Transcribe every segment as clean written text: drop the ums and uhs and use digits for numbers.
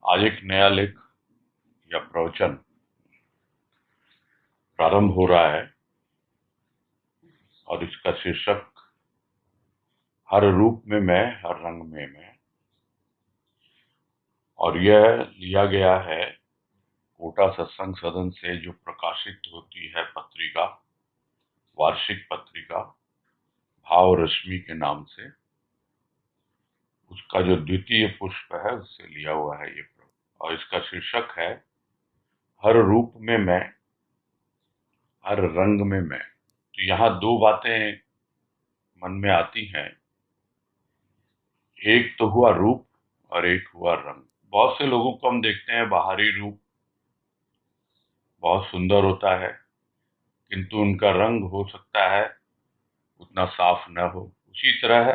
आज एक नया लेख या प्रवचन प्रारंभ हो रहा है और इसका शीर्षक हर रूप में मैं, हर रंग में मैं। और यह लिया गया है कोटा सत्संग सदन से जो प्रकाशित होती है पत्रिका, वार्षिक पत्रिका भाव रश्मि के नाम से, उसका जो द्वितीय पुष्प है उससे लिया हुआ है ये प्रवचन। और इसका शीर्षक है हर रूप में मैं, हर रंग में मैं। तो यहाँ दो बातें मन में आती हैं, एक तो हुआ रूप और एक हुआ रंग। बहुत से लोगों को हम देखते हैं बाहरी रूप बहुत सुंदर होता है, किंतु उनका रंग हो सकता है उतना साफ न हो। उसी तरह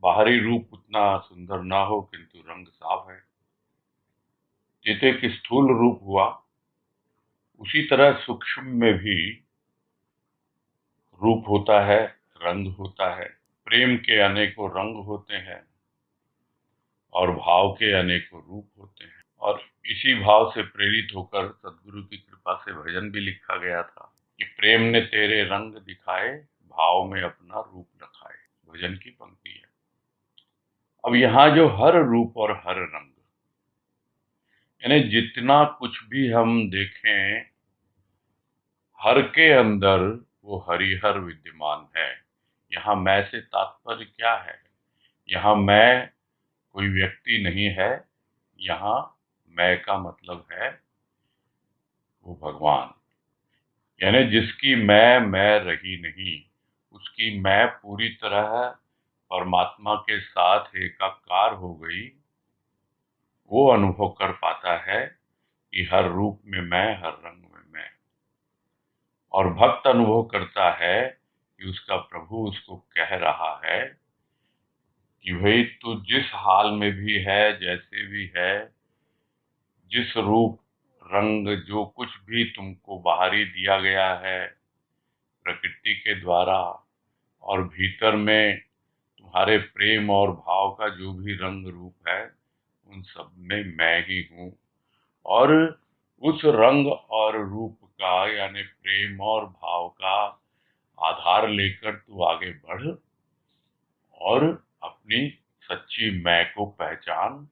बाहरी रूप उतना सुंदर ना हो किंतु रंग साफ है। जैसे कि स्थूल रूप हुआ, उसी तरह सूक्ष्म में भी रूप होता है, रंग होता है। प्रेम के अनेकों रंग होते हैं और भाव के अनेकों रूप होते हैं। और इसी भाव से प्रेरित होकर सदगुरु की कृपा से भजन भी लिखा गया था कि प्रेम ने तेरे रंग दिखाए, भाव में अपना रूप रखाए। भजन की पंक्ति है। अब यहाँ जो हर रूप और हर रंग, यानी जितना कुछ भी हम देखें, हर के अंदर वो हरिहर विद्यमान है। यहाँ मैं से तात्पर्य क्या है? यहाँ मैं कोई व्यक्ति नहीं है, यहाँ मैं का मतलब है वो भगवान। यानी जिसकी मैं रही नहीं, उसकी मैं पूरी तरह परमात्मा के साथ एकाकार हो गई। वो अनुभव कर पाता है कि हर रूप में मैं, हर रंग में मैं। और भक्त अनुभव करता है कि उसका प्रभु उसको कह रहा है कि भाई तू जिस हाल में भी है, जैसे भी है, जिस रूप रंग जो कुछ भी तुमको बाहरी दिया गया है प्रकृति के द्वारा, और भीतर में तुम्हारे प्रेम और भाव का जो भी रंग रूप है, उन सब में मैं ही हूँ। और उस रंग और रूप का, यानी प्रेम और भाव का आधार लेकर तू आगे बढ़ और अपनी सच्ची मैं को पहचान,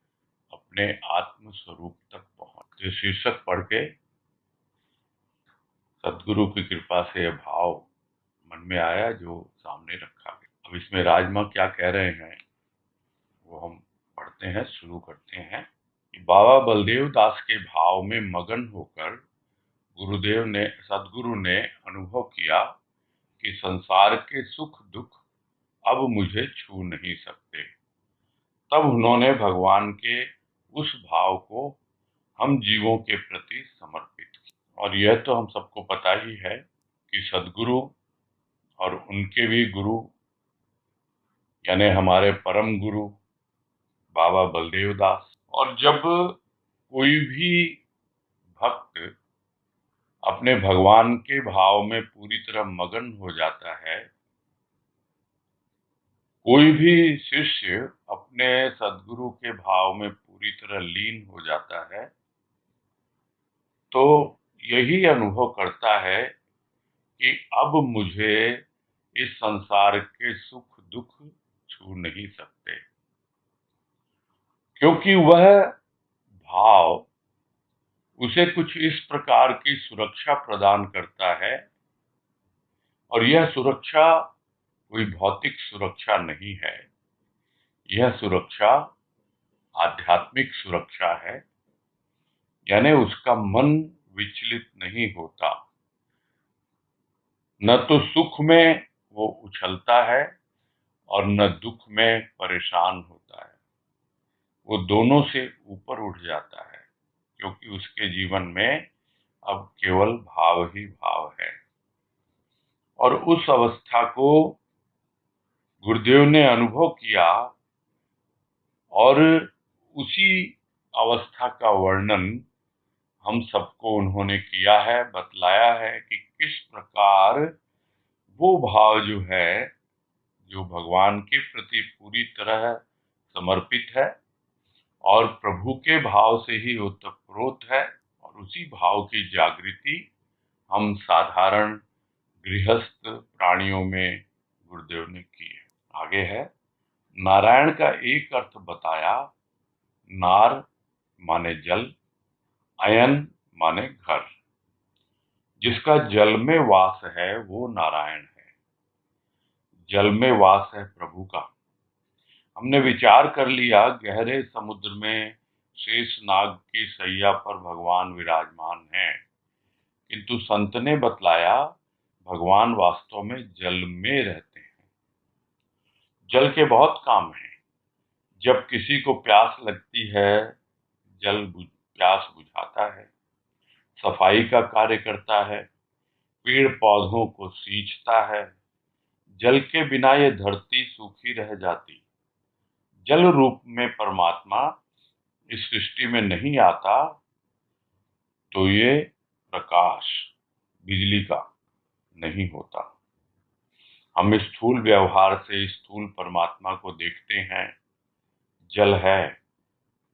अपने आत्म स्वरूप तक पहुंच। तो शीर्षक पढ़ के सदगुरु की कृपा से यह भाव मन में आया जो सामने रखा गया। अब इसमें राजमा क्या कह रहे हैं वो हम पढ़ते हैं, शुरू करते हैं। कि बाबा बलदेव दास के भाव में मगन होकर सदगुरु ने अनुभव किया कि संसार के सुख दुख अब मुझे छू नहीं सकते। तब उन्होंने भगवान के उस भाव को हम जीवों के प्रति समर्पित किया। और यह तो हम सबको पता ही है कि सदगुरु और उनके भी गुरु, यानी हमारे परम गुरु बाबा बलदेव दास। और जब कोई भी भक्त अपने भगवान के भाव में पूरी तरह मगन हो जाता है, कोई भी शिष्य अपने सदगुरु के भाव में पूरी तरह लीन हो जाता है, तो यही अनुभव करता है कि अब मुझे इस संसार के सुख दुख छू नहीं सकते, क्योंकि वह भाव उसे कुछ इस प्रकार की सुरक्षा प्रदान करता है। और यह सुरक्षा कोई भौतिक सुरक्षा नहीं है, यह सुरक्षा आध्यात्मिक सुरक्षा है। यानी उसका मन विचलित नहीं होता, न तो सुख में वो उछलता है और न दुख में परेशान होता है। वो दोनों से ऊपर उठ जाता है, क्योंकि उसके जीवन में अब केवल भाव ही भाव है। और उस अवस्था को गुरुदेव ने अनुभव किया, और उसी अवस्था का वर्णन हम सबको उन्होंने किया है, बतलाया है कि किस प्रकार वो भाव जो है, जो भगवान के प्रति पूरी तरह समर्पित है और प्रभु के भाव से ही ओतप्रोत है, और उसी भाव की जागृति हम साधारण गृहस्थ प्राणियों में गुरुदेव ने की है। आगे है, नारायण का एक अर्थ बताया। नार माने जल, अयन माने घर। जिसका जल में वास है वो नारायण है। जल में वास है प्रभु का। हमने विचार कर लिया, गहरे समुद्र में शेषनाग की सैया पर भगवान विराजमान हैं, किंतु संत ने बतलाया भगवान वास्तव में जल में रहते हैं। जल के बहुत काम हैं। जब किसी को प्यास लगती है, प्यास बुझाता है, सफाई का कार्य करता है, पेड़ पौधों को सींचता है। जल के बिना ये धरती सूखी रह जाती। जल रूप में परमात्मा इस सृष्टि में नहीं आता तो ये प्रकाश बिजली का नहीं होता। हम स्थूल व्यवहार से स्थूल परमात्मा को देखते हैं। जल है,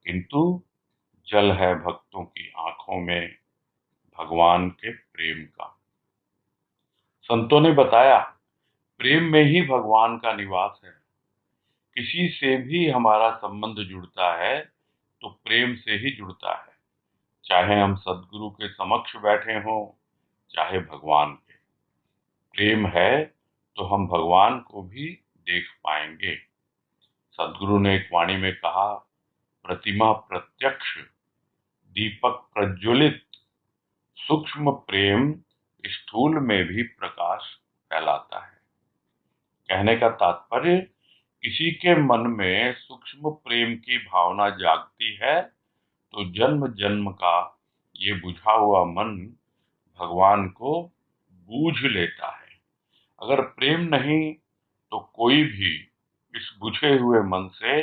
किंतु जल है भक्तों की आंखों में भगवान के प्रेम का। संतों ने बताया प्रेम में ही भगवान का निवास है। किसी से भी हमारा संबंध जुड़ता है तो प्रेम से ही जुड़ता है, चाहे हम सदगुरु के समक्ष बैठे हों, चाहे भगवान के। प्रेम है तो हम भगवान को भी देख पाएंगे। सदगुरु ने एक वाणी में कहा, प्रतिमा प्रत्यक्ष, दीपक प्रज्वलित, सूक्ष्म प्रेम स्थूल में भी प्रकाश फैलाता है। कहने का तात्पर्य, किसी के मन में सूक्ष्म प्रेम की भावना जागती है तो जन्म जन्म का ये बुझा हुआ मन भगवान को बूझ लेता है। अगर प्रेम नहीं तो कोई भी इस बुझे हुए मन से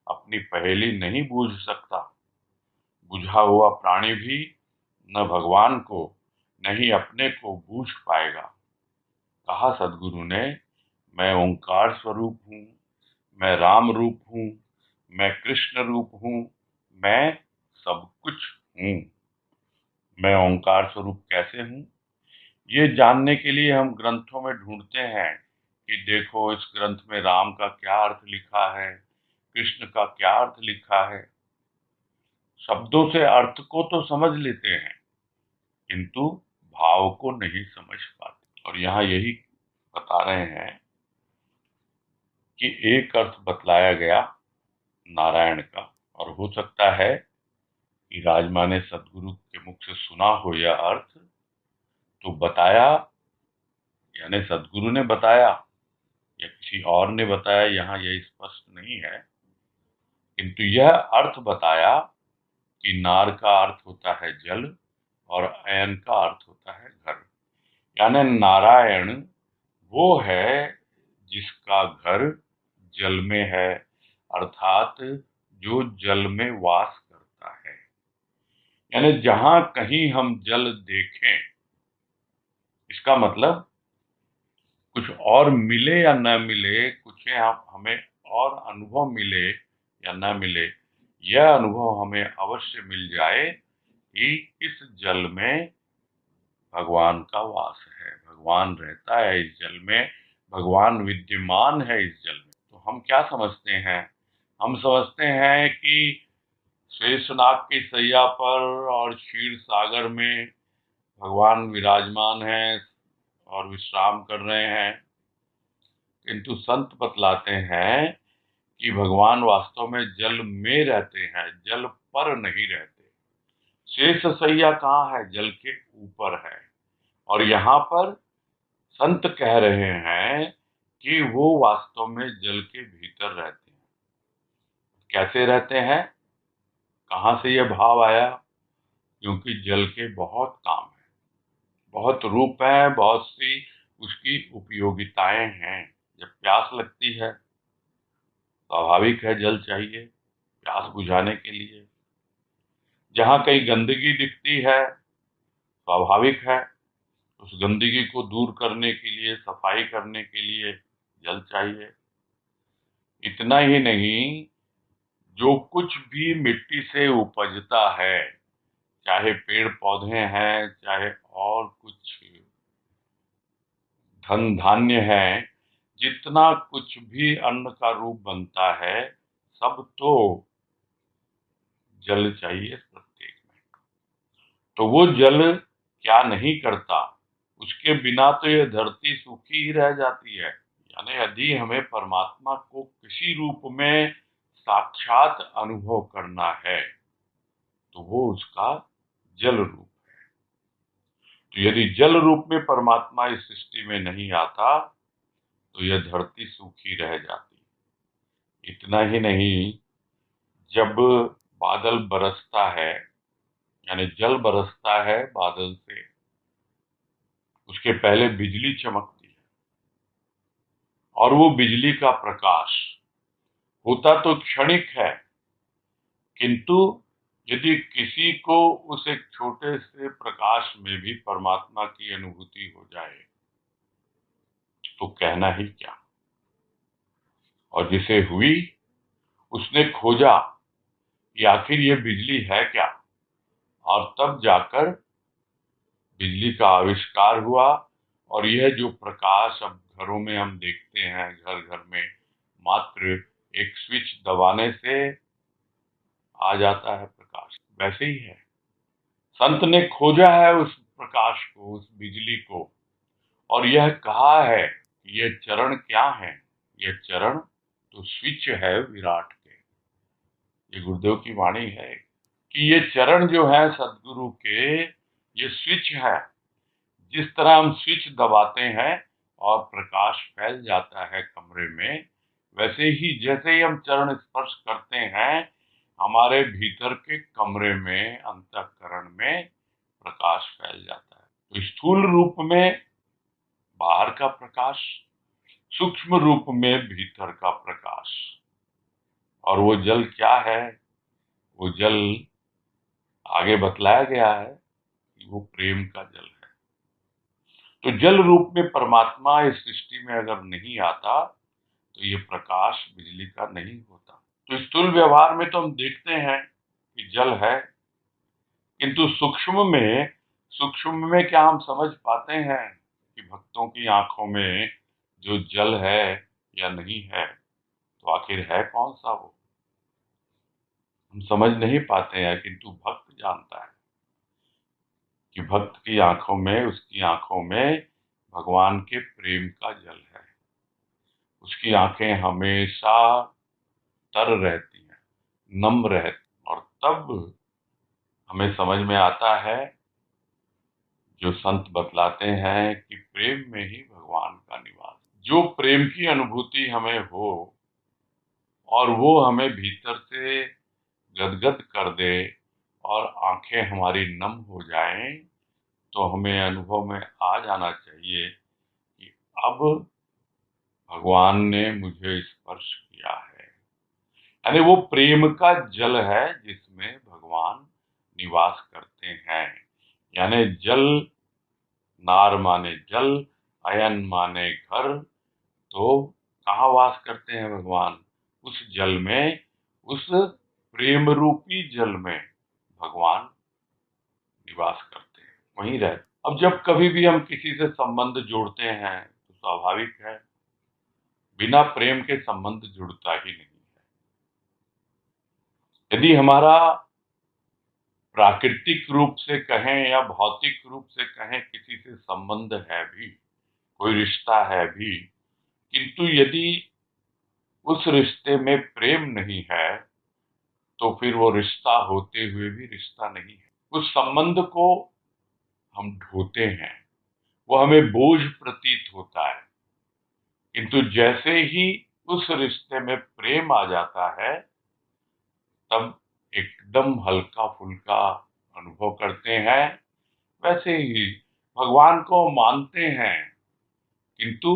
अपनी पहेली नहीं बूझ सकता। बुझा हुआ प्राणी भी न भगवान को न ही अपने को बूझ पाएगा। कहा सदगुरु ने, मैं ओंकार स्वरूप हूँ, मैं राम रूप हूँ, मैं कृष्ण रूप हूँ, मैं सब कुछ हूँ। मैं ओंकार स्वरूप कैसे हूँ, ये जानने के लिए हम ग्रंथों में ढूंढते हैं कि देखो इस ग्रंथ में राम का क्या अर्थ लिखा है, कृष्ण का क्या अर्थ लिखा है। शब्दों से अर्थ को तो समझ लेते हैं, किंतु भाव को नहीं समझ पाते। और यहाँ यही बता रहे हैं कि एक अर्थ बतलाया गया नारायण का, और हो सकता है कि राजमा ने सदगुरु के मुख से सुना हो यह अर्थ, तो बताया, यानी सदगुरु ने बताया या किसी और ने बताया, यहाँ यह स्पष्ट नहीं है, किंतु यह अर्थ बताया कि नार का अर्थ होता है जल और अयन का अर्थ होता है घर। यानी नारायण वो है जिसका घर जल में है, अर्थात जो जल में वास करता है। यानी जहां कहीं हम जल देखें, इसका मतलब कुछ और मिले या न मिले, कुछ हमें और अनुभव मिले या न मिले, यह अनुभव हमें अवश्य मिल जाए कि इस जल में भगवान का वास है, भगवान रहता है इस जल में, भगवान विद्यमान है इस जल में। तो हम क्या समझते हैं? हम समझते हैं कि शेषनाग की सैया पर और क्षीर सागर में भगवान विराजमान हैं और विश्राम कर रहे हैं, किंतु संत बतलाते हैं कि भगवान वास्तव में जल में रहते हैं, जल पर नहीं रहते। शेष सैया कहाँ है? जल के ऊपर है। और यहाँ पर संत कह रहे हैं कि वो वास्तव में जल के भीतर रहते हैं। कैसे रहते हैं? कहाँ से यह भाव आया? क्योंकि जल के बहुत काम है, बहुत रूप है, बहुत सी उसकी उपयोगिताएं हैं। जब प्यास लगती है, स्वाभाविक है जल चाहिए प्यास बुझाने के लिए। जहाँ कहीं गंदगी दिखती है, स्वाभाविक है उस गंदगी को दूर करने के लिए, सफाई करने के लिए जल चाहिए। इतना ही नहीं, जो कुछ भी मिट्टी से उपजता है, चाहे पेड़ पौधे हैं, चाहे और कुछ धन धान्य है, जितना कुछ भी अन्न का रूप बनता है, सब तो जल चाहिए प्रत्येक में। तो वो जल क्या नहीं करता, उसके बिना तो ये धरती सूखी ही रह जाती है। यानी यदि हमें परमात्मा को किसी रूप में साक्षात अनुभव करना है तो वो उसका जल रूप। तो यदि जल रूप में परमात्मा इस सृष्टि में नहीं आता तो यह धरती सूखी रह जाती। इतना ही नहीं, जब बादल बरसता है, यानी जल बरसता है बादल से, उसके पहले बिजली चमकती है, और वो बिजली का प्रकाश होता तो क्षणिक है, किंतु यदि किसी को उस एक छोटे से प्रकाश में भी परमात्मा की अनुभूति हो जाए तो कहना ही क्या। और जिसे हुई उसने खोजा कि आखिर ये बिजली है क्या, और तब जाकर बिजली का आविष्कार हुआ। और यह जो प्रकाश अब घरों में हम देखते हैं, घर घर में मात्र एक स्विच दबाने से आ जाता है प्रकाश, वैसे ही है। संत ने खोजा है उस प्रकाश को, उस बिजली को, और यह कहा है कि ये चरण क्या है। ये चरण तो स्विच है विराट के। ये गुरुदेव की वाणी है कि ये चरण जो है सदगुरु के, ये स्विच है। जिस तरह हम स्विच दबाते हैं और प्रकाश फैल जाता है कमरे में, वैसे ही जैसे ही हम चरण स्पर्श करते हैं, हमारे भीतर के कमरे में, अंतःकरण में प्रकाश फैल जाता है। तो स्थूल रूप में बाहर का प्रकाश, सूक्ष्म रूप में भीतर का प्रकाश। और वो जल क्या है? वो जल आगे बतलाया गया है कि वो प्रेम का जल है। तो जल रूप में परमात्मा इस सृष्टि में अगर नहीं आता तो ये प्रकाश बिजली का नहीं होता। तो स्थूल व्यवहार में तो हम देखते हैं कि जल है, किंतु सूक्ष्म में क्या हम समझ पाते हैं कि भक्तों की आंखों में जो जल है या नहीं है, तो आखिर है कौन सा वो, हम समझ नहीं पाते हैं। किंतु भक्त जानता है कि भक्त की आंखों में, उसकी आंखों में भगवान के प्रेम का जल है। उसकी आंखें हमेशा तर रहती हैं, नम्र रहती, और तब हमें समझ में आता है, जो संत बतलाते हैं कि प्रेम में ही भगवान का निवास। जो प्रेम की अनुभूति हमें हो और वो हमें भीतर से गदगद कर दे और आंखें हमारी नम हो जाएं, तो हमें अनुभव में आ जाना चाहिए कि अब भगवान ने मुझे स्पर्श किया है। यानी वो प्रेम का जल है जिसमें भगवान निवास करते हैं। यानी जल, नार माने जल, अयन माने घर, तो कहाँ वास करते हैं भगवान? उस जल में, उस प्रेम रूपी जल में भगवान निवास करते हैं, वहीं रहते। अब जब कभी भी हम किसी से संबंध जोड़ते हैं तो स्वाभाविक है, बिना प्रेम के संबंध जुड़ता ही नहीं है। यदि हमारा प्राकृतिक रूप से कहें या भौतिक रूप से कहें किसी से संबंध है भी, कोई रिश्ता है भी, किंतु यदि उस रिश्ते में प्रेम नहीं है तो फिर वो रिश्ता होते हुए भी रिश्ता नहीं है। उस संबंध को हम ढोते हैं, वो हमें बोझ प्रतीत होता है, किंतु जैसे ही उस रिश्ते में प्रेम आ जाता है, तब एकदम हल्का फुल्का अनुभव करते हैं। वैसे ही भगवान को मानते हैं, किंतु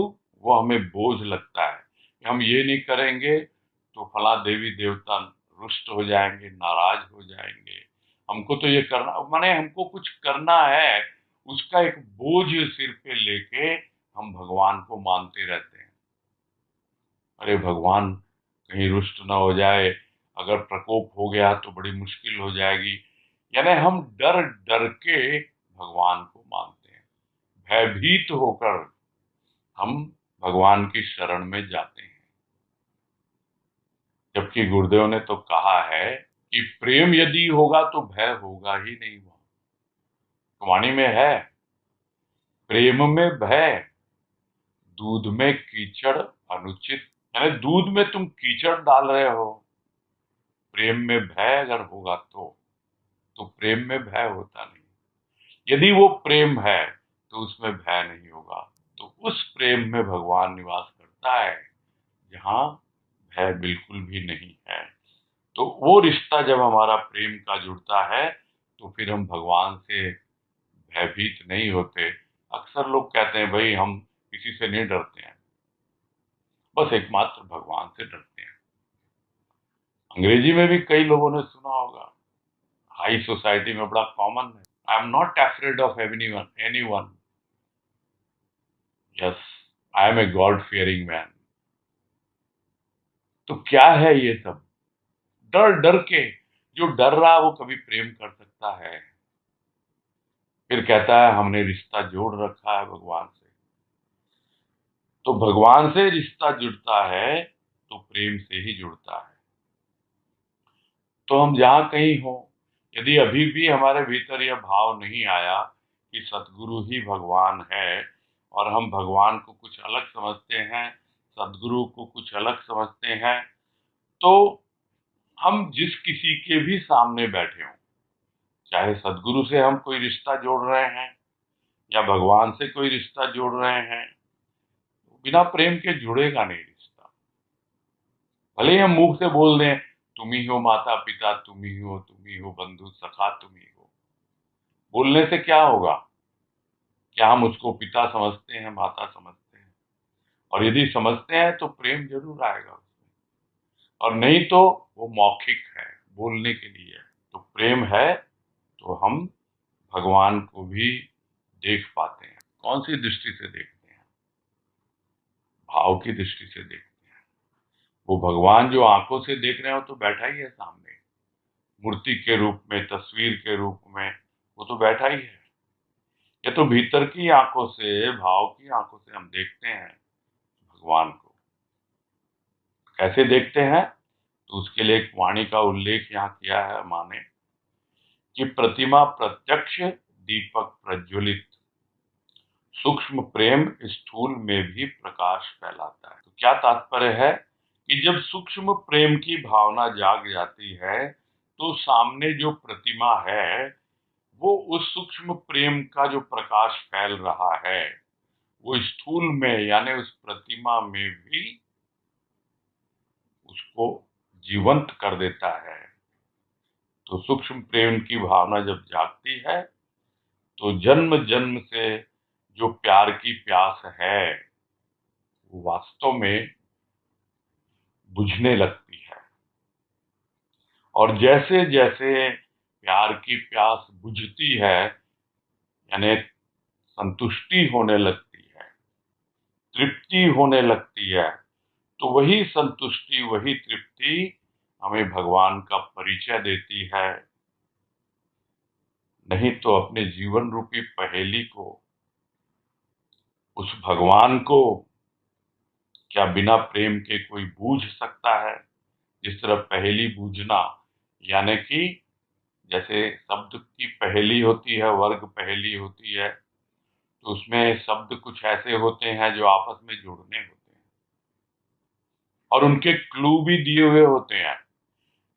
वो हमें बोझ लगता है कि हम ये नहीं करेंगे तो फला देवी देवता रुष्ट हो जाएंगे, नाराज हो जाएंगे। हमको तो ये करना, माने हमको कुछ करना है, उसका एक बोझ सिर पे लेके हम भगवान को मानते रहते हैं। अरे भगवान कहीं रुष्ट ना हो जाए, अगर प्रकोप हो गया तो बड़ी मुश्किल हो जाएगी। यानी हम डर डर के भगवान को मानते हैं, भयभीत होकर हम भगवान की शरण में जाते हैं। जबकि गुरुदेव ने तो कहा है कि प्रेम यदि होगा तो भय होगा ही नहीं। वहां वाणी में है, प्रेम में भय, दूध में कीचड़ अनुचित। यानी दूध में तुम कीचड़ डाल रहे हो, प्रेम में भय अगर होगा तो प्रेम में भय होता नहीं। यदि वो प्रेम है तो उसमें भय नहीं होगा। तो उस प्रेम में भगवान निवास करता है जहां भय बिल्कुल भी नहीं है। तो वो रिश्ता जब हमारा प्रेम का जुड़ता है तो फिर हम भगवान से भयभीत नहीं होते। अक्सर लोग कहते हैं भाई हम किसी से नहीं डरते हैं, बस एकमात्र भगवान से डरते हैं। अंग्रेजी में भी कई लोगों ने सुना होगा, हाई सोसाइटी में बड़ा कॉमन है, I am not afraid of anyone, yes I am a god fearing man. तो क्या है ये सब? डर डर के, जो डर रहा वो कभी प्रेम कर सकता है? फिर कहता है हमने रिश्ता जोड़ रखा है भगवान से। तो भगवान से रिश्ता जुड़ता है तो प्रेम से ही जुड़ता है। तो हम जहां कहीं हो, यदि अभी भी हमारे भीतर यह भाव नहीं आया कि सतगुरु ही भगवान है और हम भगवान को कुछ अलग समझते हैं, सतगुरु को कुछ अलग समझते हैं, तो हम जिस किसी के भी सामने बैठे हों, चाहे सतगुरु से हम कोई रिश्ता जोड़ रहे हैं या भगवान से कोई रिश्ता जोड़ रहे हैं, बिना प्रेम के जुड़ेगा नहीं रिश्ता। भले ही हम मुंह से बोल दें तुम ही हो माता पिता, तुम ही हो बंधु सखा, तुम ही हो, बोलने से क्या होगा? क्या हम उसको पिता समझते हैं, माता समझते हैं? और यदि समझते हैं तो प्रेम जरूर आएगा उसमें, और नहीं तो वो मौखिक है, बोलने के लिए है। तो प्रेम है तो हम भगवान को भी देख पाते हैं। कौन सी दृष्टि से देखते हैं? भाव की दृष्टि से देखते हैं। वो भगवान जो आंखों से देख रहे हो तो बैठा ही है सामने, मूर्ति के रूप में, तस्वीर के रूप में, वो तो बैठा ही है। ये तो भीतर की आंखों से, भाव की आंखों से हम देखते हैं भगवान को। कैसे देखते हैं? तो उसके लिए एक वाणी का उल्लेख यहाँ किया है माँ ने कि प्रतिमा प्रत्यक्ष दीपक प्रज्वलित, सूक्ष्म प्रेम स्थूल में भी प्रकाश फैलाता है। तो क्या तात्पर्य है कि जब सूक्ष्म प्रेम की भावना जाग जाती है तो सामने जो प्रतिमा है वो उस सूक्ष्म प्रेम का जो प्रकाश फैल रहा है वो स्थूल में यानी उस प्रतिमा में भी उसको जीवंत कर देता है। तो सूक्ष्म प्रेम की भावना जब जागती है तो जन्म जन्म से जो प्यार की प्यास है वो वास्तव में बुझने लगती है। और जैसे जैसे प्यार की प्यास बुझती है यानी संतुष्टि होने लगती है, तृप्ति होने लगती है, तो वही संतुष्टि, वही तृप्ति हमें भगवान का परिचय देती है। नहीं तो अपने जीवन रूपी पहेली को, उस भगवान को क्या बिना प्रेम के कोई बूझ सकता है? जिस तरह पहेली बूझना यानी कि जैसे शब्द की पहेली होती है, वर्ग पहेली होती है, तो उसमें शब्द कुछ ऐसे होते हैं जो आपस में जुड़ने होते हैं और उनके क्लू भी दिए हुए होते हैं।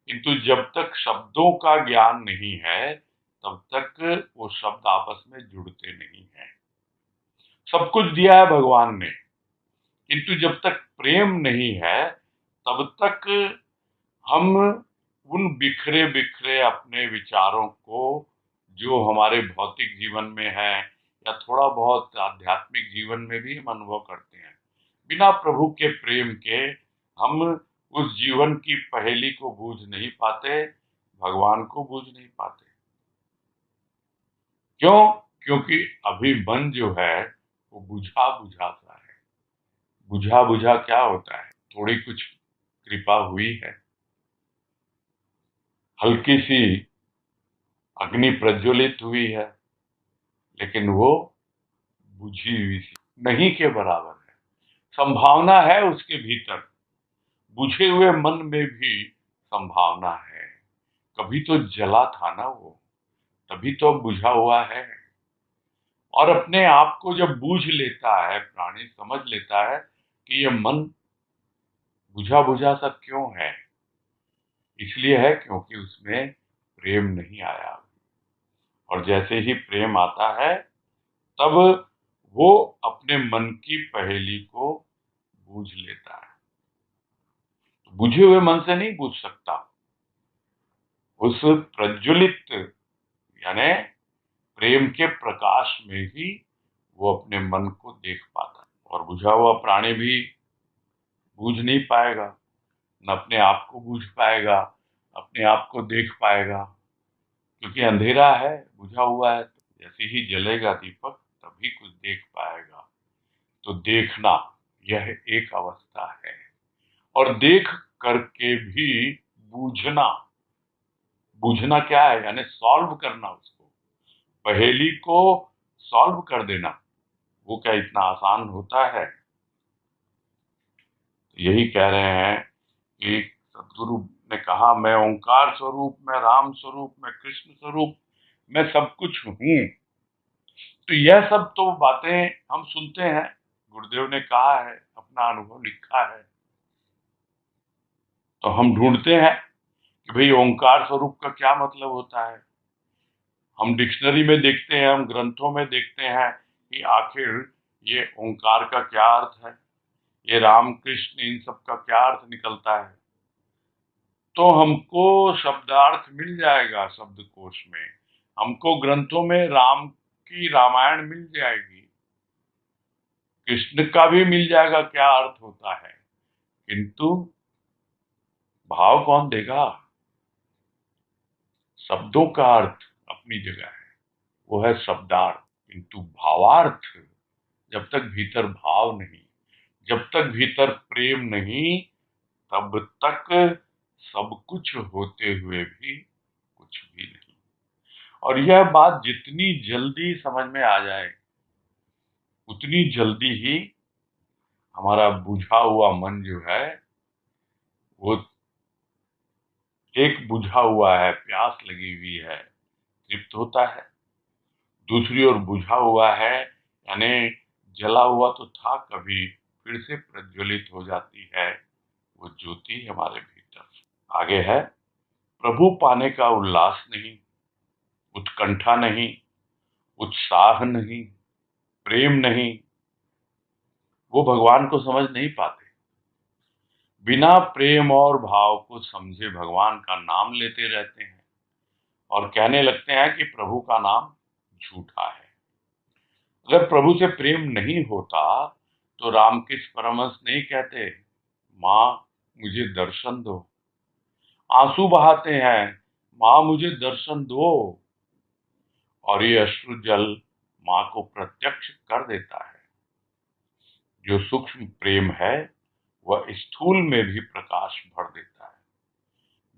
किंतु जब तक शब्दों का ज्ञान नहीं है तब तक वो शब्द आपस में जुड़ते नहीं हैं। सब कुछ दिया है भगवान ने, किंतु जब तक प्रेम नहीं है तब तक हम उन बिखरे बिखरे अपने विचारों को, जो हमारे भौतिक जीवन में है या थोड़ा बहुत आध्यात्मिक जीवन में भी हम अनुभव करते हैं, बिना प्रभु के प्रेम के हम उस जीवन की पहेली को बूझ नहीं पाते, भगवान को बूझ नहीं पाते। क्यों? क्योंकि अभी मन जो है वो बुझा बुझा सा है। बुझा बुझा क्या होता है? थोड़ी कुछ कृपा हुई है, हल्की सी अग्नि प्रज्वलित हुई है, लेकिन वो बुझी हुई सी नहीं के बराबर है। संभावना है उसके भीतर, बुझे हुए मन में भी संभावना है। कभी तो जला था ना वो, तभी तो बुझा हुआ है। और अपने आप को जब बूझ लेता है प्राणी, समझ लेता है कि ये मन बुझा बुझा सा क्यों है, इसलिए है क्योंकि उसमें प्रेम नहीं आया। और जैसे ही प्रेम आता है, तब वो अपने मन की पहेली को बूझ लेता है। तो बुझे हुए मन से नहीं बूझ सकता, उस प्रज्वलित यानी प्रेम के प्रकाश में ही वो अपने मन को देख पाता है। और बुझा हुआ प्राणी भी बूझ नहीं पाएगा, न अपने आप को बूझ पाएगा, अपने आप को देख पाएगा, क्योंकि अंधेरा है, बुझा हुआ है। तो जैसे ही जलेगा दीपक, तभी कुछ देख पाएगा। तो देखना यह एक अवस्था है, और देख करके भी बूझना। बूझना क्या है, यानी सॉल्व करना, उसको पहेली को सॉल्व कर देना। वो क्या इतना आसान होता है? तो यही कह रहे हैं कि सदगुरु ने कहा, मैं ओंकार स्वरूप, मैं राम स्वरूप, मैं कृष्ण स्वरूप, मैं सब कुछ हूं। तो यह सब तो बातें हम सुनते हैं, गुरुदेव ने कहा है, अपना अनुभव लिखा है। तो हम ढूंढते हैं कि भाई ओंकार स्वरूप का क्या मतलब होता है। हम डिक्शनरी में देखते हैं, हम ग्रंथों में देखते हैं कि आखिर ये ओंकार का क्या अर्थ है, ये राम कृष्ण इन सब का क्या अर्थ निकलता है। तो हमको शब्दार्थ मिल जाएगा शब्दकोश में, हमको ग्रंथों में राम की रामायण मिल जाएगी, कृष्ण का भी मिल जाएगा क्या अर्थ होता है, किंतु भाव कौन देगा? शब्दों का अर्थ अपनी जगह है, वो है शब्दार्थ, किंतु भावार्थ जब तक भीतर भाव नहीं, जब तक भीतर प्रेम नहीं, तब तक सब कुछ होते हुए भी कुछ भी नहीं। और यह बात जितनी जल्दी समझ में आ जाए, उतनी जल्दी ही हमारा बुझा हुआ मन जो है, वो एक बुझा हुआ है, प्यास लगी हुई है, तृप्त होता है। दूसरी ओर बुझा हुआ है, यानी जला हुआ तो था कभी, फिर से प्रज्वलित हो जाती है वो ज्योति हमारे भीतर। आगे है, प्रभु पाने का उल्लास नहीं, उत्कंठा नहीं, उत्साह नहीं, प्रेम नहीं, वो भगवान को समझ नहीं पाते। बिना प्रेम और भाव को समझे भगवान का नाम लेते रहते हैं और कहने लगते हैं कि प्रभु का नाम झूठा है। अगर प्रभु से प्रेम नहीं होता तो रामकृष्ण परमहंस नहीं कहते, माँ मुझे दर्शन दो। आंसू बहाते हैं, माँ मुझे दर्शन दो। और ये अश्रु जल माँ को प्रत्यक्ष कर देता है। जो सूक्ष्म प्रेम है वह स्थूल में भी प्रकाश भर देता है।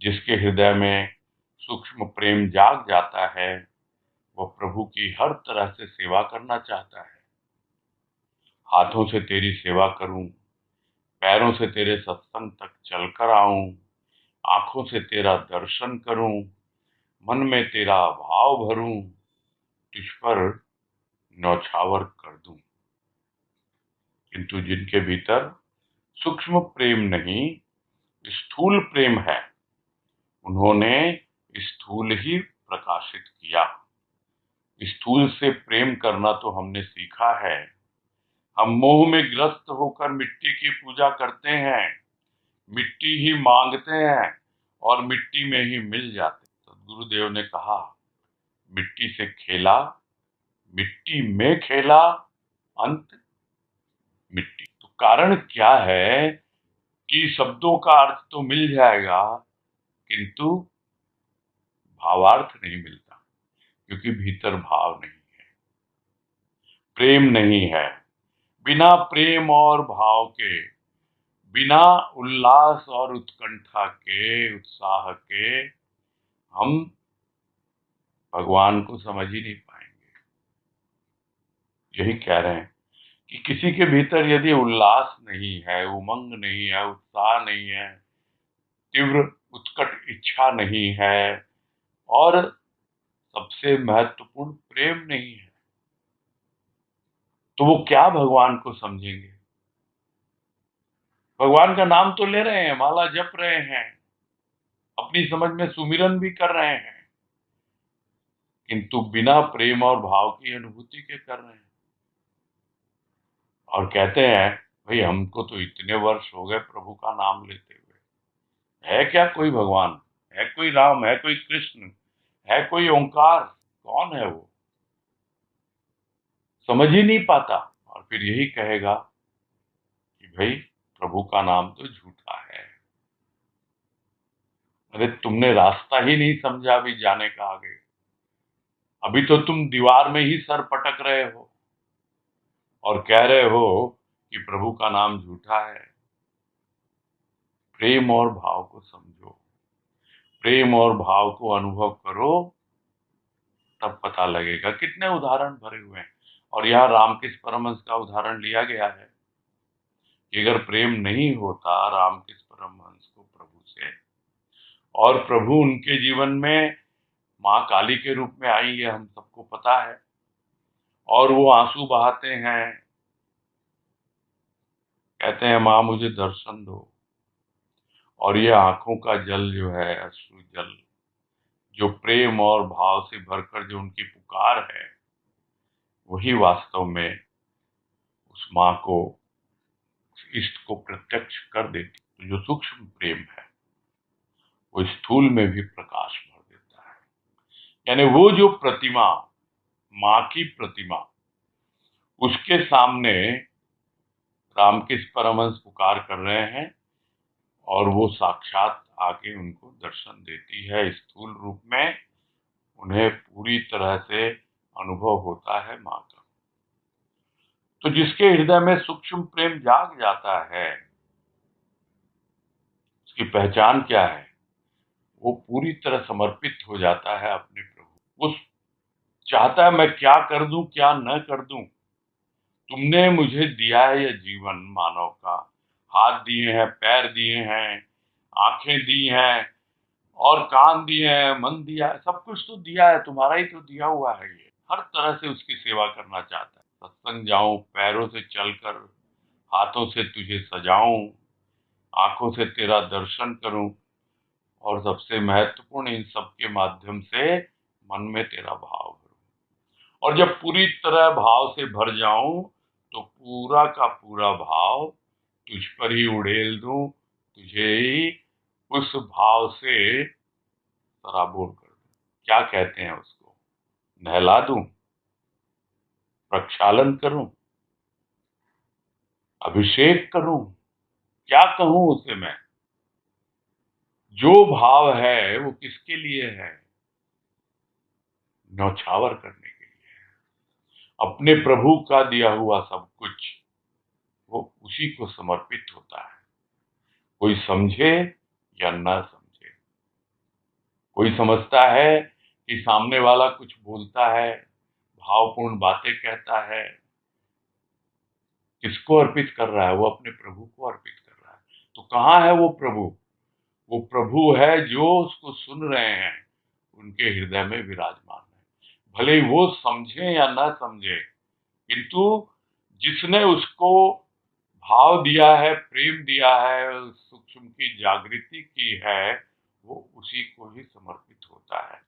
जिसके हृदय में सूक्ष्म प्रेम जाग जाता है, वह प्रभु की हर तरह से सेवा करना चाहता है। हाथों से तेरी सेवा करूं, पैरों से तेरे सत्संग तक चलकर आऊं, आंखों से तेरा दर्शन करूं, मन में तेरा भाव भरूं, तुझ पर न्यौछावर कर दूं। किंतु जिनके भीतर सूक्ष्म प्रेम नहीं, स्थूल प्रेम है, उन्होंने स्थूल ही प्रकाशित किया। स्थूल से प्रेम करना तो हमने सीखा है। हम मोह में ग्रस्त होकर मिट्टी की पूजा करते हैं, मिट्टी ही मांगते हैं और मिट्टी में ही मिल जाते। तो गुरुदेव ने कहा, मिट्टी से खेला, मिट्टी में खेला, अंत मिट्टी। तो कारण क्या है कि शब्दों का अर्थ तो मिल जाएगा, किंतु भावार्थ नहीं मिलता, क्योंकि भीतर भाव नहीं है, प्रेम नहीं है। बिना प्रेम और भाव के, बिना उल्लास और उत्कंठा के, उत्साह के, हम भगवान को समझ ही नहीं पाएंगे। यही कह रहे हैं कि किसी के भीतर यदि उल्लास नहीं है, उमंग नहीं है, उत्साह नहीं है, तीव्र उत्कट इच्छा नहीं है और सबसे महत्वपूर्ण प्रेम नहीं है, तो वो क्या भगवान को समझेंगे। भगवान का नाम तो ले रहे हैं, माला जप रहे हैं, अपनी समझ में सुमिरन भी कर रहे हैं, किंतु बिना प्रेम और भाव की अनुभूति के कर रहे हैं। और कहते हैं भाई हमको तो इतने वर्ष हो गए प्रभु का नाम लेते हुए, है क्या कोई भगवान, है कोई राम, है कोई कृष्ण, है कोई ओंकार, कौन है वो, समझ ही नहीं पाता। और फिर यही कहेगा कि भाई प्रभु का नाम तो झूठा है। अरे तुमने रास्ता ही नहीं समझा अभी जाने का आगे, अभी तो तुम दीवार में ही सर पटक रहे हो और कह रहे हो कि प्रभु का नाम झूठा है। प्रेम और भाव को समझो, प्रेम और भाव को अनुभव करो, तब पता लगेगा। कितने उदाहरण भरे हुए हैं और यहाँ रामकृष्ण परमहंस का उदाहरण लिया गया है कि अगर प्रेम नहीं होता रामकृष्ण परमहंस को प्रभु से, और प्रभु उनके जीवन में माँ काली के रूप में आई है, हम सबको पता है, और वो आंसू बहाते हैं, कहते हैं माँ मुझे दर्शन दो, और ये आंखों का जल जो है, अश्रु जल, जो प्रेम और भाव से भरकर जो उनकी पुकार है, वही वास्तव में उस माँ को, इष्ट को प्रत्यक्ष कर देती। तो जो सूक्ष्म प्रेम है वो स्थूल में भी प्रकाश भर देता है। यानी वो जो प्रतिमा, माँ की प्रतिमा, उसके सामने रामकृष्ण परमहंस पुकार कर रहे हैं और वो साक्षात आके उनको दर्शन देती है स्थूल रूप में। उन्हें पूरी तरह से अनुभव होता है माँ का। तो जिसके हृदय में सूक्ष्म प्रेम जाग जाता है, उसकी पहचान क्या है, वो पूरी तरह समर्पित हो जाता है अपने प्रभु। वो चाहता है मैं क्या कर दूं, क्या न कर दूं, तुमने मुझे दिया है यह जीवन मानव का, हाथ दिए हैं, पैर दिए हैं, आंखें दी हैं और कान दिए हैं, मन दिया है, सब कुछ तो दिया है, तुम्हारा ही तो दिया हुआ है। ये हर तरह से उसकी सेवा करना चाहता है। सत्संग जाऊं, पैरों से चलकर, हाथों से तुझे सजाऊं, आंखों से तेरा दर्शन करूं, और सबसे महत्वपूर्ण इन सब के माध्यम से मन में तेरा भाव भरूं। और जब पूरी तरह भाव से भर जाऊं तो पूरा का पूरा भाव तुझ पर ही उड़ेल दूं, तुझे ही उस भाव से सराबोर कर दूं। क्या कहते हैं उसको, नहला दूं, प्रक्षालन करूं, अभिषेक करूं, क्या कहूं उसे मैं। जो भाव है वो किसके लिए है, न्यौछावर करने के लिए, अपने प्रभु का दिया हुआ सब कुछ वो उसी को समर्पित होता है। कोई समझे या ना समझे, कोई समझता है कि सामने वाला कुछ बोलता है, भावपूर्ण बातें कहता है, किसको अर्पित कर रहा है, वो अपने प्रभु को अर्पित कर रहा है। तो कहाँ है वो प्रभु, वो प्रभु है जो उसको सुन रहे हैं, उनके हृदय में विराजमान है। भले ही वो समझे या ना समझे, किंतु जिसने उसको भाव दिया है, प्रेम दिया है, सूक्ष्म की जागृति की है, वो उसी को ही समर्पित होता है।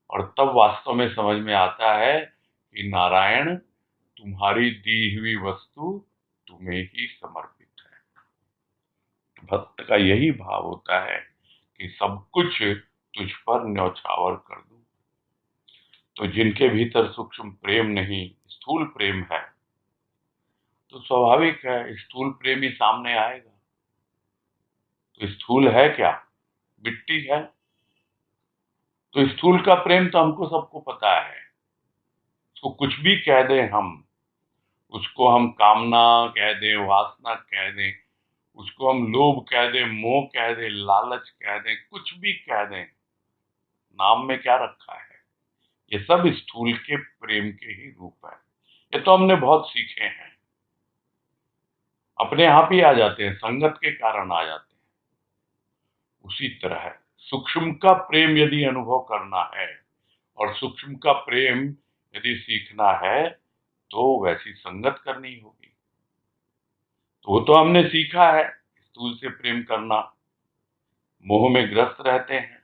और तब वास्तव में समझ में आता है कि नारायण तुम्हारी दी हुई वस्तु तुम्हें ही समर्पित है। भक्त का यही भाव होता है कि सब कुछ तुझ पर न्यौछावर कर दूं। तो जिनके भीतर सूक्ष्म प्रेम नहीं, स्थूल प्रेम है, तो स्वाभाविक है स्थूल प्रेम ही सामने आएगा। तो स्थूल है क्या, मिट्टी है। तो स्थूल का प्रेम तो हमको सबको पता है, उसको कुछ भी कह दें हम, उसको हम कामना कह दें, वासना कह दें, उसको हम लोभ कह दें, मोह कह दें, लालच कह दें, कुछ भी कह दें, नाम में क्या रखा है, ये सब स्थूल के प्रेम के ही रूप है। ये तो हमने बहुत सीखे हैं, अपने आप ही आ जाते हैं, संगत के कारण आ जाते हैं। उसी तरह सूक्ष्म का प्रेम यदि अनुभव करना है और सूक्ष्म का प्रेम यदि सीखना है तो वैसी संगत करनी होगी। तो वो तो हमने सीखा है, स्थूल से प्रेम करना। मोह में ग्रस्त रहते हैं,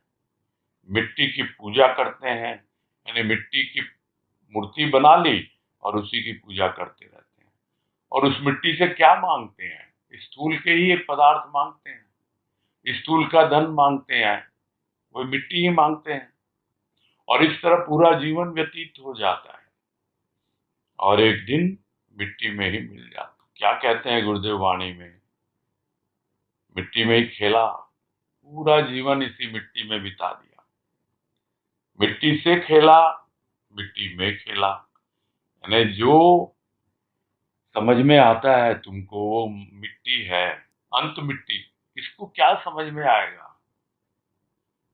मिट्टी की पूजा करते हैं, यानी मिट्टी की मूर्ति बना ली और उसी की पूजा करते रहते हैं। और उस मिट्टी से क्या मांगते हैं, स्थूल के ही एक पदार्थ मांगते हैं, स्थूल का धन मांगते हैं, वो मिट्टी ही मांगते हैं। और इस तरह पूरा जीवन व्यतीत हो जाता है और एक दिन मिट्टी में ही मिल जाता। क्या कहते हैं गुरुदेव वाणी में, मिट्टी में ही खेला, पूरा जीवन इसी मिट्टी में बिता दिया। मिट्टी से खेला, मिट्टी में खेला, यानी जो समझ में आता है तुमको वो मिट्टी है, अंत मिट्टी। इसको क्या समझ में आएगा।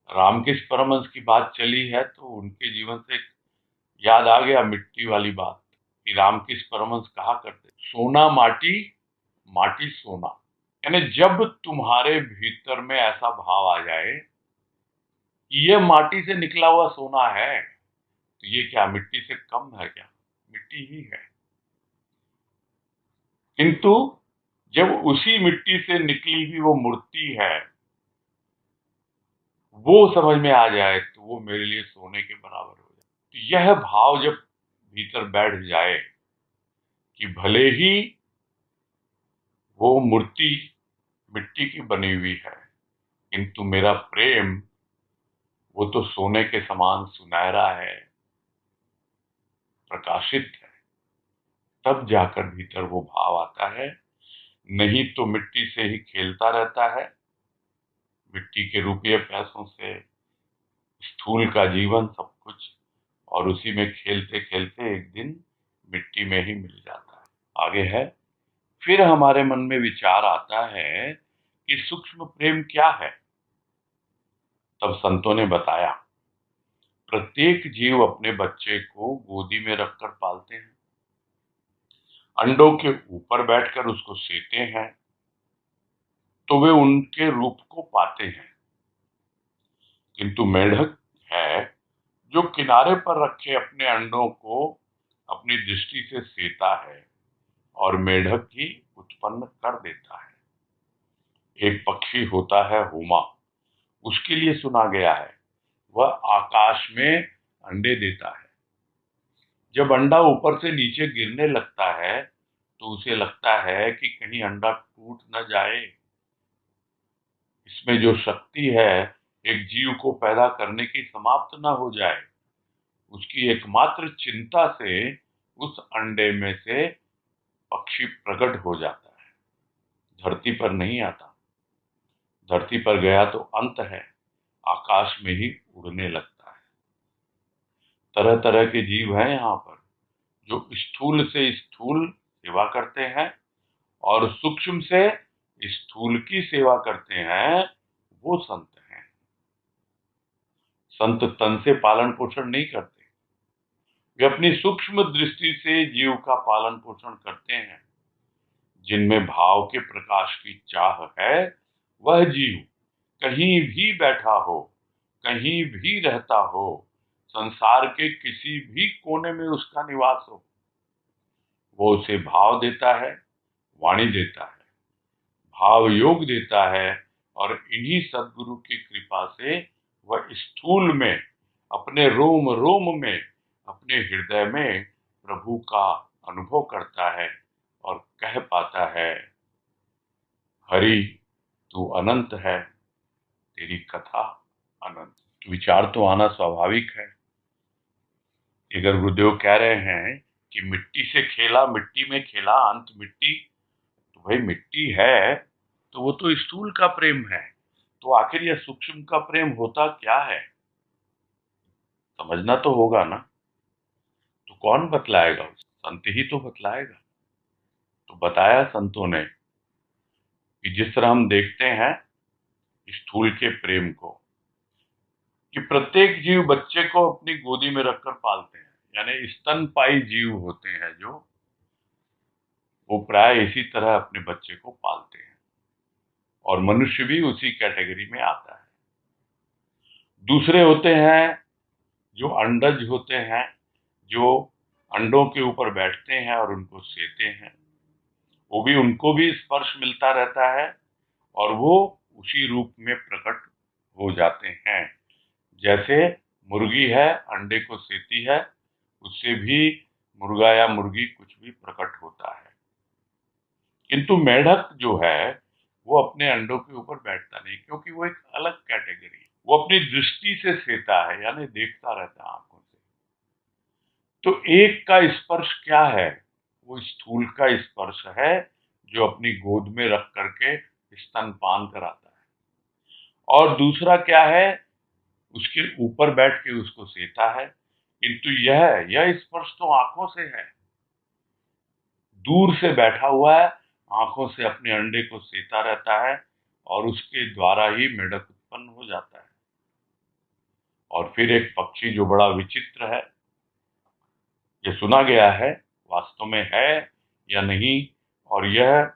रामकृष्ण परमहंस की बात चली है तो उनके जीवन से याद आ गया मिट्टी वाली बात, कि रामकृष्ण परमहंस कहा करते, सोना माटी, माटी सोना। यानी जब तुम्हारे भीतर में ऐसा भाव आ जाए कि ये माटी से निकला हुआ सोना है, तो ये क्या मिट्टी से कम है क्या, मिट्टी ही है। किंतु जब उसी मिट्टी से निकली हुई वो मूर्ति है, वो समझ में आ जाए तो वो मेरे लिए सोने के बराबर हो जाए। तो यह भाव जब भीतर बैठ जाए कि भले ही वो मूर्ति मिट्टी की बनी हुई है, किंतु मेरा प्रेम वो तो सोने के समान सुनहरा है, प्रकाशित है, तब जाकर भीतर वो भाव आता है। नहीं तो मिट्टी से ही खेलता रहता है, मिट्टी के रुपये पैसों से, स्थूल का जीवन सब कुछ, और उसी में खेलते खेलते एक दिन मिट्टी में ही मिल जाता है। आगे है, फिर हमारे मन में विचार आता है कि सूक्ष्म प्रेम क्या है। तब संतों ने बताया, प्रत्येक जीव अपने बच्चे को गोदी में रखकर पालते हैं, अंडों के ऊपर बैठकर उसको सेते हैं तो वे उनके रूप को पाते हैं। किंतु मेढक है जो किनारे पर रखे अपने अंडों को अपनी दृष्टि से सेता है और मेढक ही उत्पन्न कर देता है। एक पक्षी होता है हुमा, उसके लिए सुना गया है, वह आकाश में अंडे देता है। जब अंडा ऊपर से नीचे गिरने लगता है तो उसे लगता है कि कहीं अंडा टूट न जाए। इसमें जो शक्ति है एक जीव को पैदा करने की समाप्त न हो जाए, उसकी एकमात्र चिंता से उस अंडे में से पक्षी प्रकट हो जाता है, धरती पर नहीं आता। धरती पर गया तो अंत है, आकाश में ही उड़ने लगता है। तरह तरह के जीव हैं यहाँ पर, जो स्थूल से स्थूल सेवा करते हैं और सूक्ष्म से स्थूल की सेवा करते हैं, वो संत हैं। संत तन से पालन पोषण नहीं करते, वे अपनी सूक्ष्म दृष्टि से जीव का पालन पोषण करते हैं। जिनमें भाव के प्रकाश की चाह है, वह जीव कहीं भी बैठा हो, कहीं भी रहता हो, संसार के किसी भी कोने में उसका निवास हो, वो उसे भाव देता है, वाणी देता है, भाव योग देता है, और इन्हीं सदगुरु की कृपा से वह स्थूल में, अपने रोम रोम में, अपने हृदय में प्रभु का अनुभव करता है और कह पाता है, हरि तू अनंत है, तेरी कथा अनंत। विचार तो आना स्वाभाविक है। अगर गुरुदेव कह रहे हैं कि मिट्टी से खेला, मिट्टी में खेला, अंत मिट्टी, तो भाई मिट्टी है तो वो तो स्थूल का प्रेम है, तो आखिर यह सूक्ष्म का प्रेम होता क्या है, समझना तो होगा ना। तो कौन बतलाएगा, संत ही तो बतलाएगा। तो बताया संतों ने कि जिस तरह हम देखते हैं स्थूल के प्रेम को, कि प्रत्येक जीव बच्चे को अपनी गोदी में रखकर पालते हैं, यानी स्तनपायी जीव होते हैं जो, वो प्राय इसी तरह अपने बच्चे को पालते हैं, और मनुष्य भी उसी कैटेगरी में आता है। दूसरे होते हैं जो अंडज होते हैं, जो अंडों के ऊपर बैठते हैं और उनको सेते हैं। वो भी, उनको भी स्पर्श मिलता रहता है और वो उसी रूप में प्रकट हो जाते हैं। जैसे मुर्गी है, अंडे को सेती है, उससे भी मुर्गा या मुर्गी कुछ भी प्रकट होता है। किंतु मेढक जो है वो अपने अंडों के ऊपर बैठता नहीं, क्योंकि वो एक अलग कैटेगरी है। वो अपनी दृष्टि से सेता है, यानी देखता रहता है आंखों से। तो एक का स्पर्श क्या है? वो स्थूल का स्पर्श है, जो अपनी गोद में रख करके स्तनपान कराता है। और दूसरा क्या है? उसके ऊपर बैठ के उसको सेता है। किंतु यह स्पर्श तो आंखों से है, दूर से बैठा हुआ है, आंखों से अपने अंडे को सेता रहता है, और उसके द्वारा ही मेढक उत्पन्न हो जाता है। और फिर एक पक्षी जो बड़ा विचित्र है, ये सुना गया है, वास्तव में है या नहीं, और यह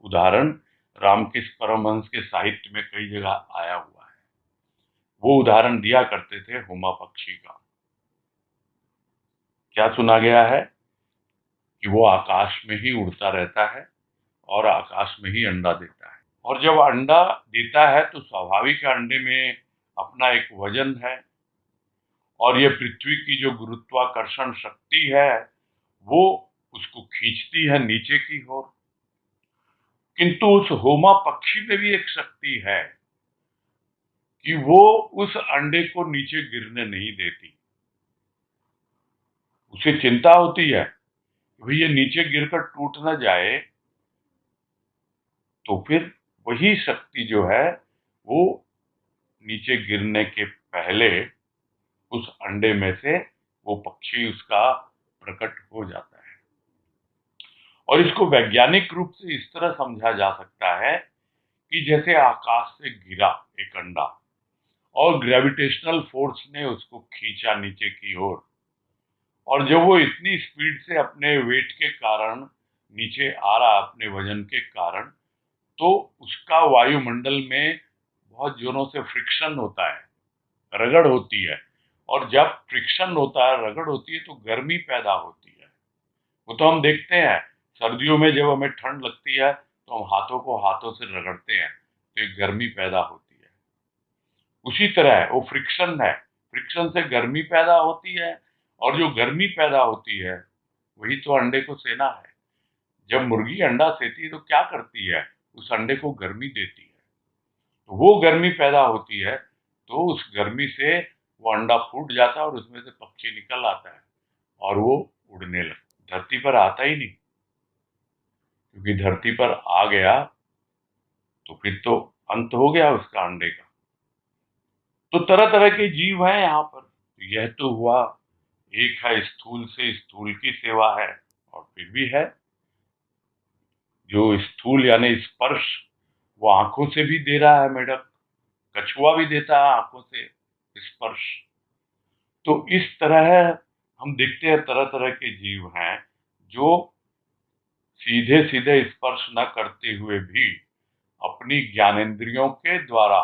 उदाहरण रामकृष्ण परमहंस के साहित्य में कई जगह आया हुआ है। वो उदाहरण दिया करते थे हुमा पक्षी का। क्या सुना गया है? कि वो आकाश में ही उड़ता रहता है और आकाश में ही अंडा देता है, और जब अंडा देता है तो स्वाभाविक है, अंडे में अपना एक वजन है, और ये पृथ्वी की जो गुरुत्वाकर्षण शक्ति है वो उसको खींचती है नीचे की ओर। किंतु उस होमा पक्षी में भी एक शक्ति है कि वो उस अंडे को नीचे गिरने नहीं देती। उसे चिंता होती है कि भाई ये नीचे गिरकर टूट ना जाए, तो फिर वही शक्ति जो है वो नीचे गिरने के पहले उस अंडे में से वो पक्षी उसका प्रकट हो जाता है। और इसको वैज्ञानिक रूप से इस तरह समझा जा सकता है कि जैसे आकाश से गिरा एक अंडा और ग्रेविटेशनल फोर्स ने उसको खींचा नीचे की ओर, और जब वो इतनी स्पीड से अपने वेट के कारण नीचे आ रहा, अपने वजन के कारण, तो उसका वायुमंडल में बहुत जोरों से फ्रिक्शन होता है, रगड़ होती है। और जब फ्रिक्शन होता है, रगड़ होती है, तो गर्मी पैदा होती है। वो तो हम देखते हैं, सर्दियों में जब हमें ठंड लगती है तो हम हाथों को हाथों से रगड़ते हैं, तो एक गर्मी पैदा होती है। उसी तरह वो फ्रिक्शन है, फ्रिक्शन से गर्मी पैदा होती है, और जो गर्मी पैदा होती है वही तो अंडे को सेना है। जब मुर्गी अंडा सेती है तो क्या करती है? उस अंडे को गर्मी देती है, तो वो गर्मी पैदा होती है, तो उस गर्मी से वो अंडा फूट जाता है और उसमें से पक्षी निकल आता है और वो उड़ने लगता। धरती पर आता ही नहीं, क्योंकि धरती पर आ गया तो फिर तो अंत हो गया उसका अंडे का। तो तरह तरह के जीव हैं यहाँ पर। यह तो हुआ, एक है स्थूल से स्थूल की सेवा है, और फिर भी है जो स्थूल यानी स्पर्श, वो आंखों से भी दे रहा है मेढक, कछुआ भी देता है आंखों से स्पर्श। तो इस तरह हम देखते हैं तरह तरह के जीव हैं जो सीधे सीधे स्पर्श न करते हुए भी अपनी ज्ञानेंद्रियों के द्वारा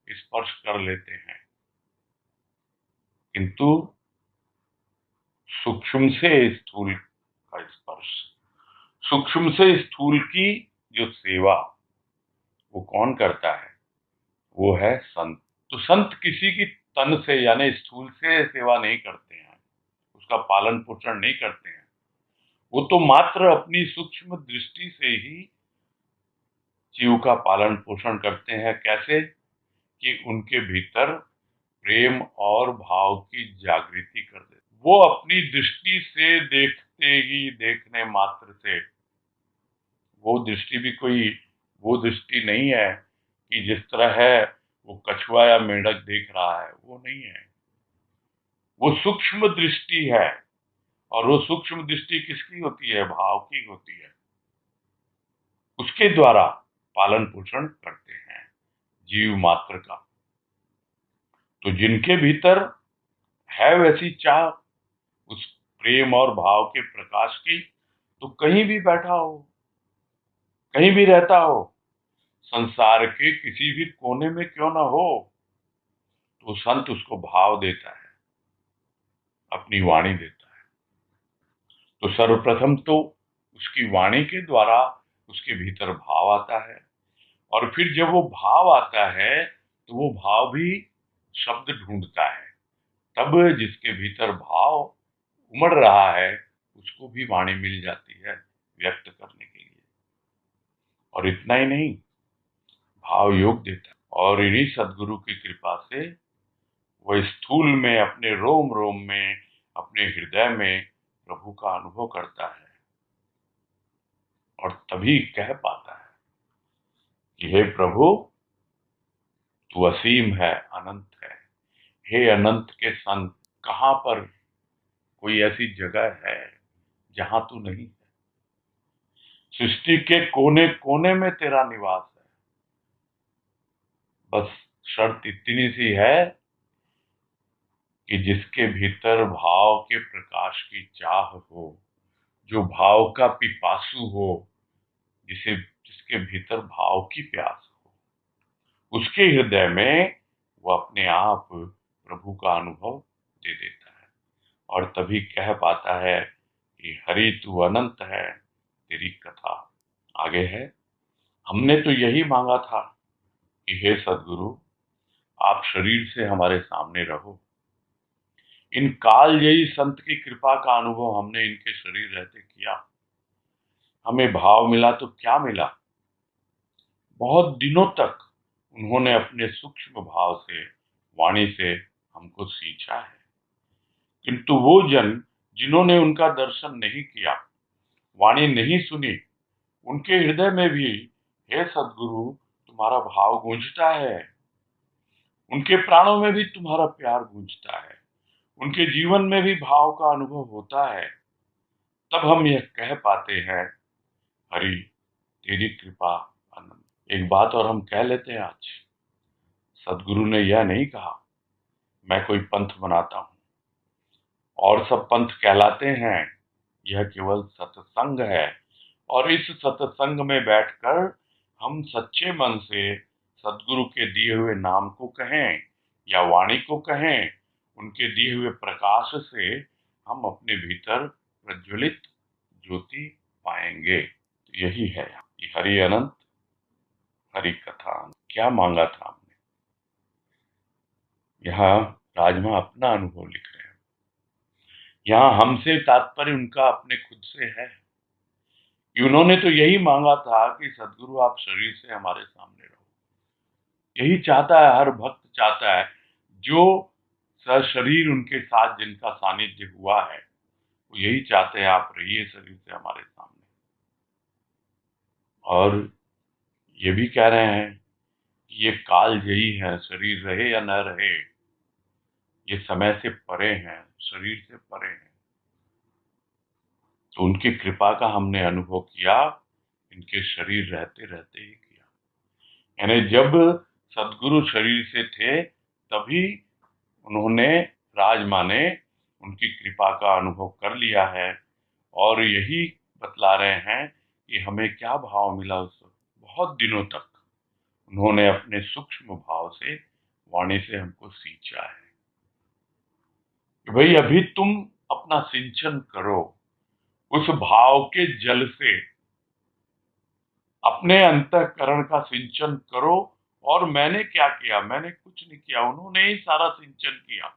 स्पर्श कर लेते हैं। किंतु सूक्ष्म से स्थूल का स्पर्श, सूक्ष्म से स्थूल की जो सेवा, वो कौन करता है? वो है संत। तो संत किसी की तन से यानी स्थूल से सेवा नहीं करते हैं, उसका पालन पोषण नहीं करते हैं। वो तो मात्र अपनी सूक्ष्म दृष्टि से ही जीव का पालन पोषण करते हैं। कैसे? कि उनके भीतर प्रेम और भाव की जागृति कर दे। वो अपनी दृष्टि से देखते ही, देखने मात्र से, वो दृष्टि भी कोई वो दृष्टि नहीं है कि जिस तरह है वो कछुआ या मेंढक देख रहा है, वो नहीं है। वो सूक्ष्म दृष्टि है, और वो सूक्ष्म दृष्टि किसकी होती है? भाव की होती है। उसके द्वारा पालन पोषण करते हैं जीव मात्र का। तो जिनके भीतर है वैसी चाह उस प्रेम और भाव के प्रकाश की, तो कहीं भी बैठा हो, कहीं भी रहता हो, संसार के किसी भी कोने में क्यों ना हो, तो संत उसको भाव देता है, अपनी वाणी देता है। तो सर्वप्रथम तो उसकी वाणी के द्वारा उसके भीतर भाव आता है, और फिर जब वो भाव आता है तो वो भाव भी शब्द ढूंढता है। तब जिसके भीतर भाव उमड़ रहा है उसको भी वाणी मिल जाती है व्यक्त करने के लिए। और इतना ही नहीं, भाव योग देता है, और इन्हीं सदगुरु की कृपा से वह स्थूल में, अपने रोम रोम में, अपने हृदय में प्रभु का अनुभव करता है, और तभी कह पाता है कि हे प्रभु, तू असीम है, अनंत है। हे अनंत के संत, कहाँ पर कोई ऐसी जगह है जहां तू नहीं है? सृष्टि के कोने कोने में तेरा निवास है। बस शर्त इतनी सी है कि जिसके भीतर भाव के प्रकाश की चाह हो, जो भाव का पिपासु हो, जिसके भीतर भाव की प्यास हो, उसके हृदय में वो अपने आप प्रभु का अनुभव दे देता है, और तभी कह पाता है कि हरि तू अनंत है, तेरी कथा आगे है। हमने तो यही मांगा था कि हे सदगुरु, आप शरीर से हमारे सामने रहो। इन कालजयी संत की कृपा का अनुभव हमने इनके शरीर रहते किया। हमें भाव मिला तो क्या मिला? बहुत दिनों तक उन्होंने अपने सूक्ष्म भाव से, वाणी से हमको सींचा है। किंतु वो जन जिन्होंने उनका दर्शन नहीं किया, वाणी नहीं सुनी, उनके हृदय में भी हे सदगुरु तुम्हारा भाव गूंजता है, उनके प्राणों में भी तुम्हारा प्यार गूंजता है, उनके जीवन में भी भाव का अनुभव होता है। तब हम यह कह पाते हैं, हरि तेरी कृपा अनंत। एक बात और हम कह लेते हैं आज, सदगुरु ने यह नहीं कहा मैं कोई पंथ बनाता हूं और सब पंथ कहलाते हैं, यह केवल सत्संग है, और इस सत्संग में बैठकर हम सच्चे मन से सदगुरु के दिए हुए नाम को कहें या वाणी को कहें, उनके दिए हुए प्रकाश से हम अपने भीतर प्रज्वलित ज्योति पाएंगे। तो यही है कि हरि अनंत, हरि कथा। क्या मांगा था हमने? यहाँ राजमा अपना अनुभव लिख रहे हैं। यहाँ हमसे तात्पर्य उनका अपने खुद से है कि उन्होंने तो यही मांगा था कि सदगुरु आप शरीर से हमारे सामने रहो। यही चाहता है, हर भक्त चाहता है, जो सशरीर उनके साथ जिनका सानिध्य हुआ है, वो यही चाहते हैं आप रहिए शरीर से हमारे सामने। और ये भी कह रहे हैं कि ये काल यही है, शरीर रहे या न रहे, ये समय से परे हैं, शरीर से परे हैं। तो उनकी कृपा का हमने अनुभव किया, इनके शरीर रहते रहते ही किया। यानी जब सदगुरु शरीर से थे तभी उन्होंने, राजमा ने उनकी कृपा का अनुभव कर लिया है, और यही बतला रहे हैं कि हमें क्या भाव मिला उस वक्त। बहुत दिनों तक उन्होंने अपने सूक्ष्म भाव से, वाणी से हमको सींचा है कि भाई अभी तुम अपना सिंचन करो, उस भाव के जल से अपने अंतःकरण का सिंचन करो। और मैंने क्या किया? मैंने कुछ नहीं किया, उन्होंने ही सारा सिंचन किया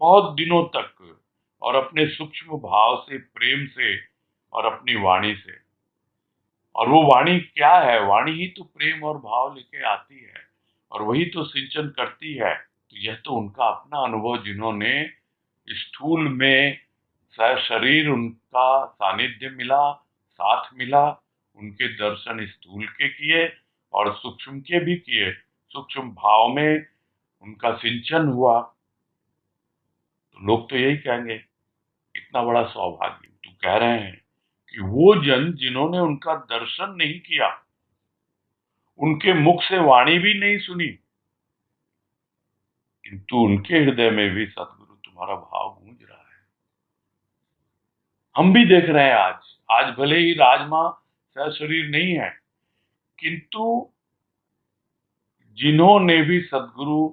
बहुत दिनों तक, और अपने सूक्ष्म भाव से, प्रेम से, और अपनी वाणी से। और वो वाणी क्या है? वाणी ही तो प्रेम और भाव लेके आती है, और वही तो सिंचन करती है। तो यह तो उनका अपना अनुभव, जिन्होंने स्थूल में शरीर उनका सानिध्य मिला, साथ मिला, उनके दर्शन स्थूल के किए और सूक्ष्म के भी किए, सूक्ष्म भाव में उनका सिंचन हुआ। तो लोग तो यही कहेंगे इतना बड़ा सौभाग्य। तो कह रहे हैं कि वो जन जिन्होंने उनका दर्शन नहीं किया, उनके मुख से वाणी भी नहीं सुनी, किंतु उनके हृदय में भी सदगुरु तुम्हारा भाव गूंज रहा है। हम भी देख रहे हैं आज भले ही राजमा शरीर नहीं है, किंतु जिन्होंने भी सदगुरु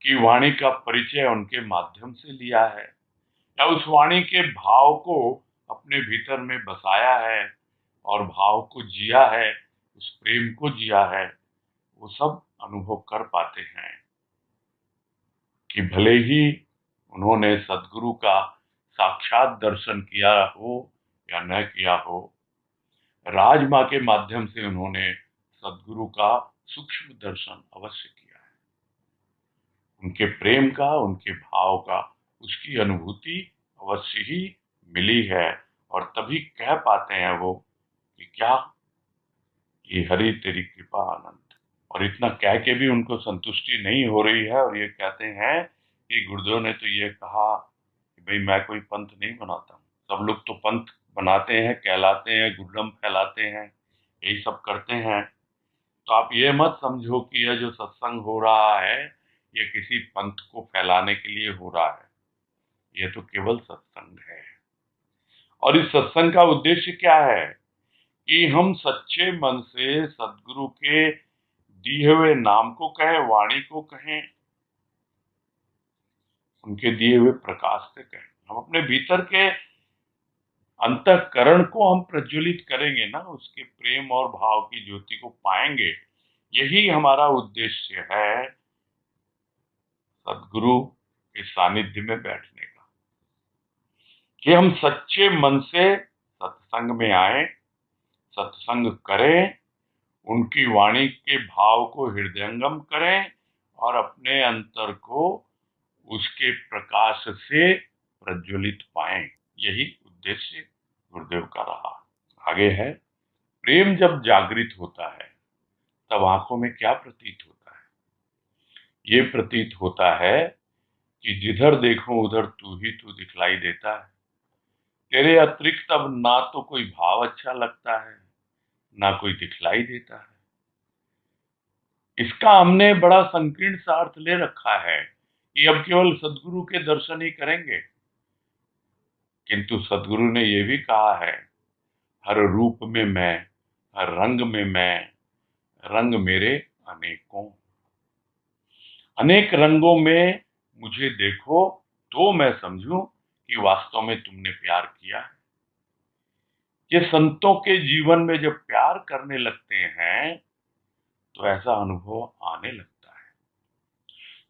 की वाणी का परिचय उनके माध्यम से लिया है या उस वाणी के भाव को अपने भीतर में बसाया है और भाव को जिया है, उस प्रेम को जिया है, वो सब अनुभव कर पाते हैं कि भले ही उन्होंने सदगुरु का साक्षात दर्शन किया हो या न किया हो, राजमा के माध्यम से उन्होंने सदगुरु का सूक्ष्म दर्शन अवश्य किया है। उनके प्रेम का, उनके भाव का, उसकी अनुभूति अवश्य ही मिली है और तभी कह पाते हैं वो कि क्या ये हरि तेरी कृपा आनंद। और इतना कह के भी उनको संतुष्टि नहीं हो रही है और ये कहते हैं कि गुरुदेव ने तो ये कहा कि भाई मैं कोई पंथ नहीं बनाता हूँ, सब लोग तो पंथ बनाते हैं, कहलाते हैं, गुरडम फैलाते हैं, यही सब करते हैं। तो आप ये मत समझो कि यह जो सत्संग हो रहा है ये किसी पंथ को फैलाने के लिए हो रहा है, ये तो केवल सत्संग है। और इस सत्संग का उद्देश्य क्या है कि हम सच्चे मन से सदगुरु के दिए हुए नाम को कहें, वाणी को कहें, उनके दिए हुए प्रकाश से कहें। हम अपने भीतर के अंतःकरण को हम प्रज्वलित करेंगे ना, उसके प्रेम और भाव की ज्योति को पाएंगे। यही हमारा उद्देश्य है सदगुरु के सानिध्य में बैठने का, कि हम सच्चे मन से सत्संग में आए, सत्संग करें, उनकी वाणी के भाव को हृदयंगम करें और अपने अंतर को उसके प्रकाश से प्रज्वलित पाएं। यही उद्देश्य गुरुदेव का रहा। आगे है, प्रेम जब जागृत होता है तब आंखों में क्या प्रतीत होता है? ये प्रतीत होता है कि जिधर देखो उधर तू ही तू दिखलाई देता है। तेरे अतिरिक्त अब ना तो कोई भाव अच्छा लगता है, ना कोई दिखलाई देता है। इसका हमने बड़ा संकीर्ण सा अर्थ ले रखा है कि अब केवल सदगुरु के दर्शन ही करेंगे, किंतु सदगुरु ने यह भी कहा है, हर रूप में मैं, हर रंग में मैं, रंग मेरे अनेकों। अनेक रंगों में मुझे देखो तो मैं समझूं कि वास्तव में तुमने प्यार किया है। ये संतों के जीवन में जब प्यार करने लगते हैं तो ऐसा अनुभव आने लगता है।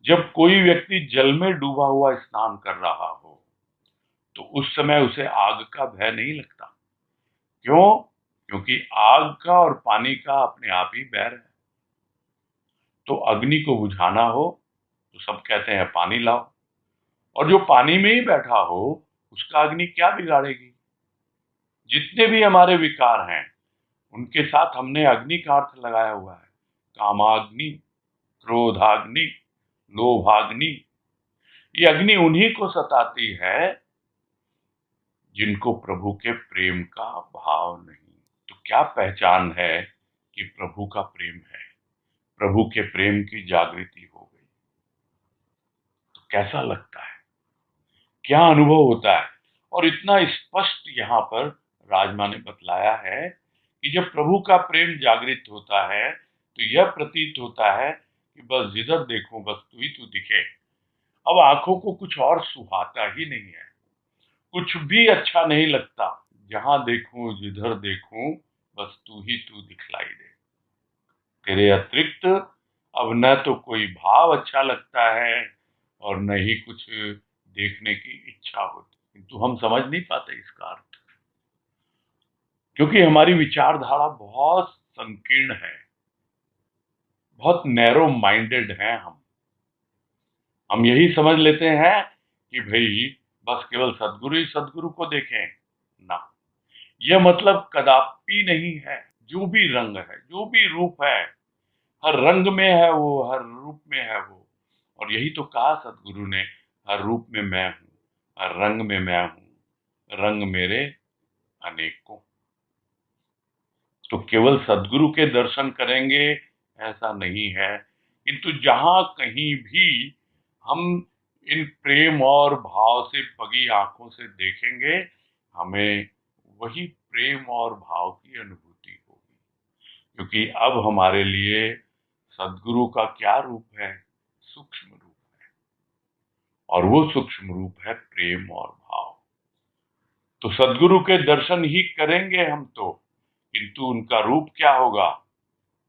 जब कोई व्यक्ति जल में डूबा हुआ स्नान कर रहा हो तो उस समय उसे आग का भय नहीं लगता। क्यों? क्योंकि आग का और पानी का अपने आप ही बैर है। तो अग्नि को बुझाना हो तो सब कहते हैं पानी लाओ, और जो पानी में ही बैठा हो उसका अग्नि क्या बिगाड़ेगी। जितने भी हमारे विकार हैं उनके साथ हमने अग्नि का अर्थ लगाया हुआ है। कामाग्नि, क्रोधाग्नि, लोभाग्नि। ये अग्नि उन्हीं को सताती है जिनको प्रभु के प्रेम का भाव नहीं। तो क्या पहचान है कि प्रभु का प्रेम है, प्रभु के प्रेम की जागृति हो गई, तो कैसा लगता है, क्या अनुभव होता है। और इतना स्पष्ट यहाँ पर राजमा ने बतलाया है कि जब प्रभु का प्रेम जागृत होता है तो यह प्रतीत होता है कि बस जिधर देखो बस तू ही तू दिखे। अब आंखों को कुछ और सुहाता ही नहीं है, कुछ भी अच्छा नहीं लगता। जहां देखूं जिधर देखूं बस तू ही तू दिखलाई दे। तेरे अतिरिक्त अब न तो कोई भाव अच्छा लगता है और न ही कुछ देखने की इच्छा होती, किंतु हम समझ नहीं पाते इसका अर्थ, क्योंकि हमारी विचारधारा बहुत संकीर्ण है, बहुत नैरो माइंडेड है। हम यही समझ लेते हैं कि भाई बस केवल सदगुरु ही सदगुरु को देखें ना। यह मतलब कदापि नहीं है। जो भी रंग है, जो भी रूप है, हर रंग में है वो, हर रूप में है वो। और यही तो कहा सदगुरु ने, हर रूप में मैं हूं, हर रंग में मैं हूं, रंग मेरे अनेकों। तो केवल सदगुरु के दर्शन करेंगे ऐसा नहीं है, किंतु जहां कहीं भी हम इन प्रेम और भाव से पगी आंखों से देखेंगे, हमें वही प्रेम और भाव की अनुभूति होगी। क्योंकि अब हमारे लिए सद्गुरु का क्या रूप है? सूक्ष्म रूप है, और वो सूक्ष्म रूप है प्रेम और भाव। तो सद्गुरु के दर्शन ही करेंगे हम तो, किंतु उनका रूप क्या होगा?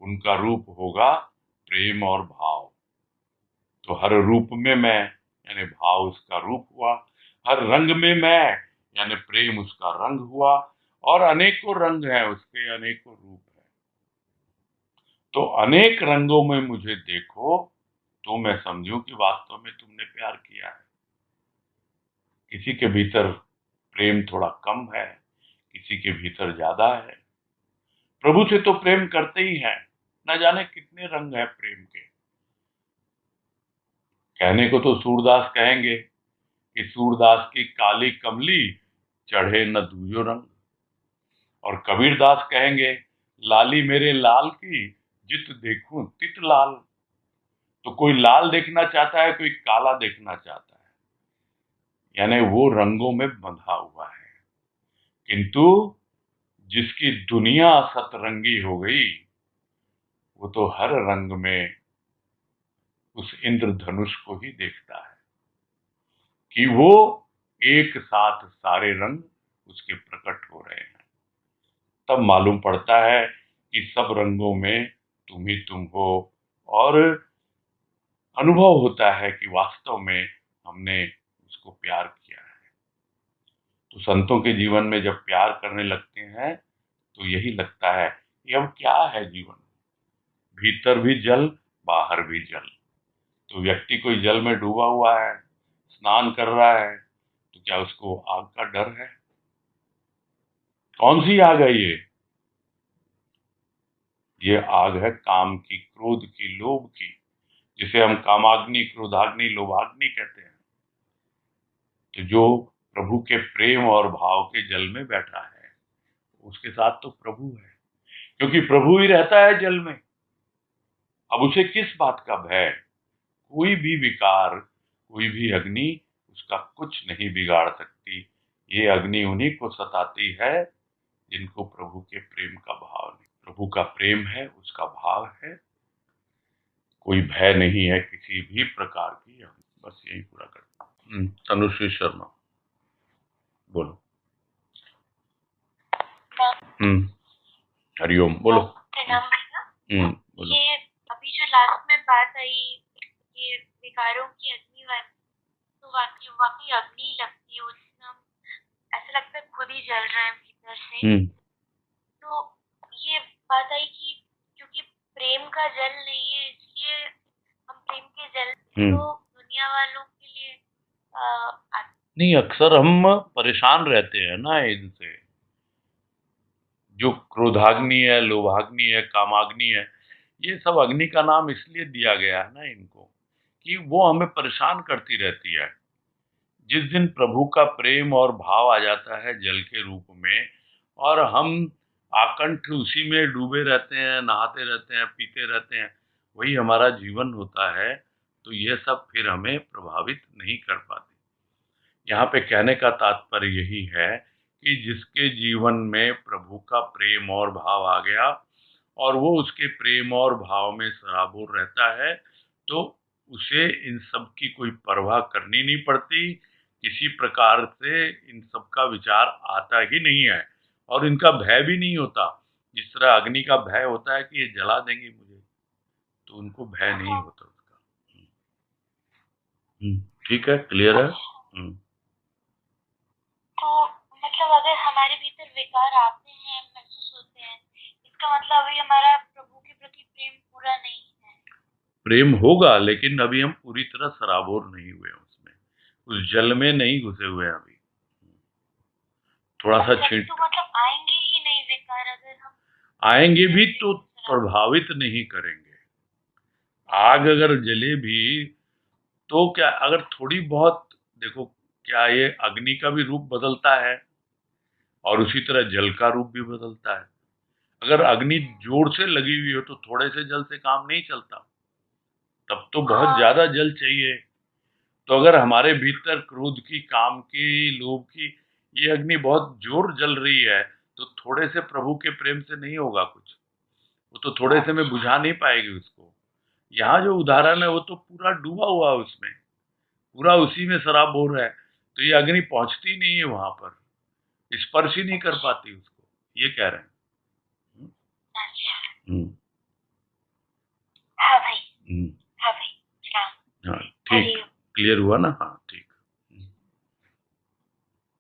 उनका रूप होगा प्रेम और भाव। तो हर रूप में मैं यानी भाव उसका रूप हुआ, हर रंग में मैं यानी प्रेम उसका रंग हुआ, और अनेकों रंग हैं उसके, अनेकों रूप हैं। तो अनेक रंगों में मुझे देखो तो मैं समझूं कि वास्तव में तुमने प्यार किया है। किसी के भीतर प्रेम थोड़ा कम है, किसी के भीतर ज्यादा है। प्रभु से तो प्रेम करते ही हैं, न जाने कितने रंग हैं प्रेम के। कहने को तो सूरदास कहेंगे कि सूरदास की काली कमली चढ़े न दूयो रंग, और कबीरदास कहेंगे लाली मेरे लाल की जित देखूं तित लाल। तो कोई लाल देखना चाहता है, कोई काला देखना चाहता है, यानी वो रंगों में बंधा हुआ है। किंतु जिसकी दुनिया सतरंगी हो गई, वो तो हर रंग में उस इंद्रधनुष को ही देखता है कि वो एक साथ सारे रंग उसके प्रकट हो रहे हैं। तब मालूम पड़ता है कि सब रंगों में तुम ही तुम हो, और अनुभव होता है कि वास्तव में हमने उसको प्यार किया है। तो संतों के जीवन में जब प्यार करने लगते हैं तो यही लगता है कि अब क्या है जीवन, भीतर भी जल बाहर भी जल। तो व्यक्ति कोई जल में डूबा हुआ है, स्नान कर रहा है, तो क्या उसको आग का डर है? कौन सी आग है ये आग है काम की, क्रोध की, लोभ की, जिसे हम कामाग्नि, क्रोधाग्नि, लोभाग्नि कहते हैं। तो जो प्रभु के प्रेम और भाव के जल में बैठा है, उसके साथ तो प्रभु है, क्योंकि प्रभु ही रहता है जल में। अब उसे किस बात का भय? कोई भी विकार, कोई भी अग्नि उसका कुछ नहीं बिगाड़ सकती। ये अग्नि उन्हीं को सताती है जिनको प्रभु के प्रेम का भाव नहीं। प्रभु का प्रेम है, उसका भाव है, कोई भय नहीं है किसी भी प्रकार की। बस यही पूरा करता हूँ। तनुश्री शर्मा, बोलो। हरिओम, बोलो। बोलो। ये अभी जो लास्ट में बात आई, ये विकारों की अग्नि वाली, तो वाकई अग्नि लगती है उसमें, ऐसा लगता है खुद ही जल रहे हैं भीतर से। तो ये बात आई कि क्योंकि प्रेम का जल नहीं है, इसलिए हम प्रेम के जल तो दुनिया वालों के लिए नहीं, अक्सर हम परेशान रहते हैं ना इनसे। जो क्रोधाग्नि है, लोभाग्नि है, कामाग्नि है, ये सब अग्नि का नाम इसलिए दिया गया है ना इनको, कि वो हमें परेशान करती रहती है। जिस दिन प्रभु का प्रेम और भाव आ जाता है जल के रूप में, और हम आकंठ उसी में डूबे रहते हैं, नहाते रहते हैं, पीते रहते हैं, वही हमारा जीवन होता है, तो ये सब फिर हमें प्रभावित नहीं कर पाते। यहाँ पे कहने का तात्पर्य यही है कि जिसके जीवन में प्रभु का प्रेम और भाव आ गया, और वो उसके प्रेम और भाव में सराबोर रहता है, तो उसे इन सब की कोई परवाह करनी नहीं पड़ती। किसी प्रकार से इन सब का विचार आता ही नहीं है, और इनका भय भी नहीं होता। जिस तरह अग्नि का भय होता है कि ये जला देंगे मुझे, तो उनको भय नहीं होता उसका। ठीक है, क्लियर है? तो मतलब अगर हमारे भीतर विकार आते हैं, महसूस होते हैं, इसका मतलब अभी हमारा प्रभु के प्रति प्रेम पूरा नहीं है। प्रेम होगा, लेकिन अभी हम पूरी तरह सराबोर नहीं हुए उसमें, उस जल में नहीं घुसे हुए अभी। थोड़ा सा छींट, तो मतलब आएंगे ही नहीं विकार, अगर हम आएंगे भी तो प्रभावित नहीं करेंगे। आग अगर जले भी तो क्या, अगर थोड़ी बहुत देखो, क्या ये अग्नि का भी रूप बदलता है, और उसी तरह जल का रूप भी बदलता है। अगर अग्नि जोर से लगी हुई हो तो थोड़े से जल से काम नहीं चलता, तब तो बहुत ज्यादा जल चाहिए। तो अगर हमारे भीतर क्रोध की, काम की, लोभ की ये अग्नि बहुत जोर जल रही है, तो थोड़े से प्रभु के प्रेम से नहीं होगा कुछ, वो तो थोड़े से में बुझा नहीं पाएगी उसको। यहाँ जो उदाहरण है वो तो पूरा डूबा हुआ है उसमें, पूरा उसी में शराब हो रहा है, तो ये अग्नि पहुंचती नहीं है वहां पर, स्पर्श ही नहीं कर पाती उसको, ये कह रहे हैं। हम्म। हाँ भाई, हम्म। हाँ भाई, हाँ ठीक, क्लियर हुआ ना? हाँ ठीक।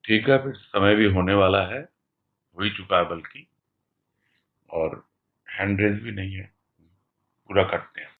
ठीक है, फिर समय भी होने वाला है, हो ही चुका है बल्कि, और हैंड रेस भी नहीं है, पूरा करते हैं।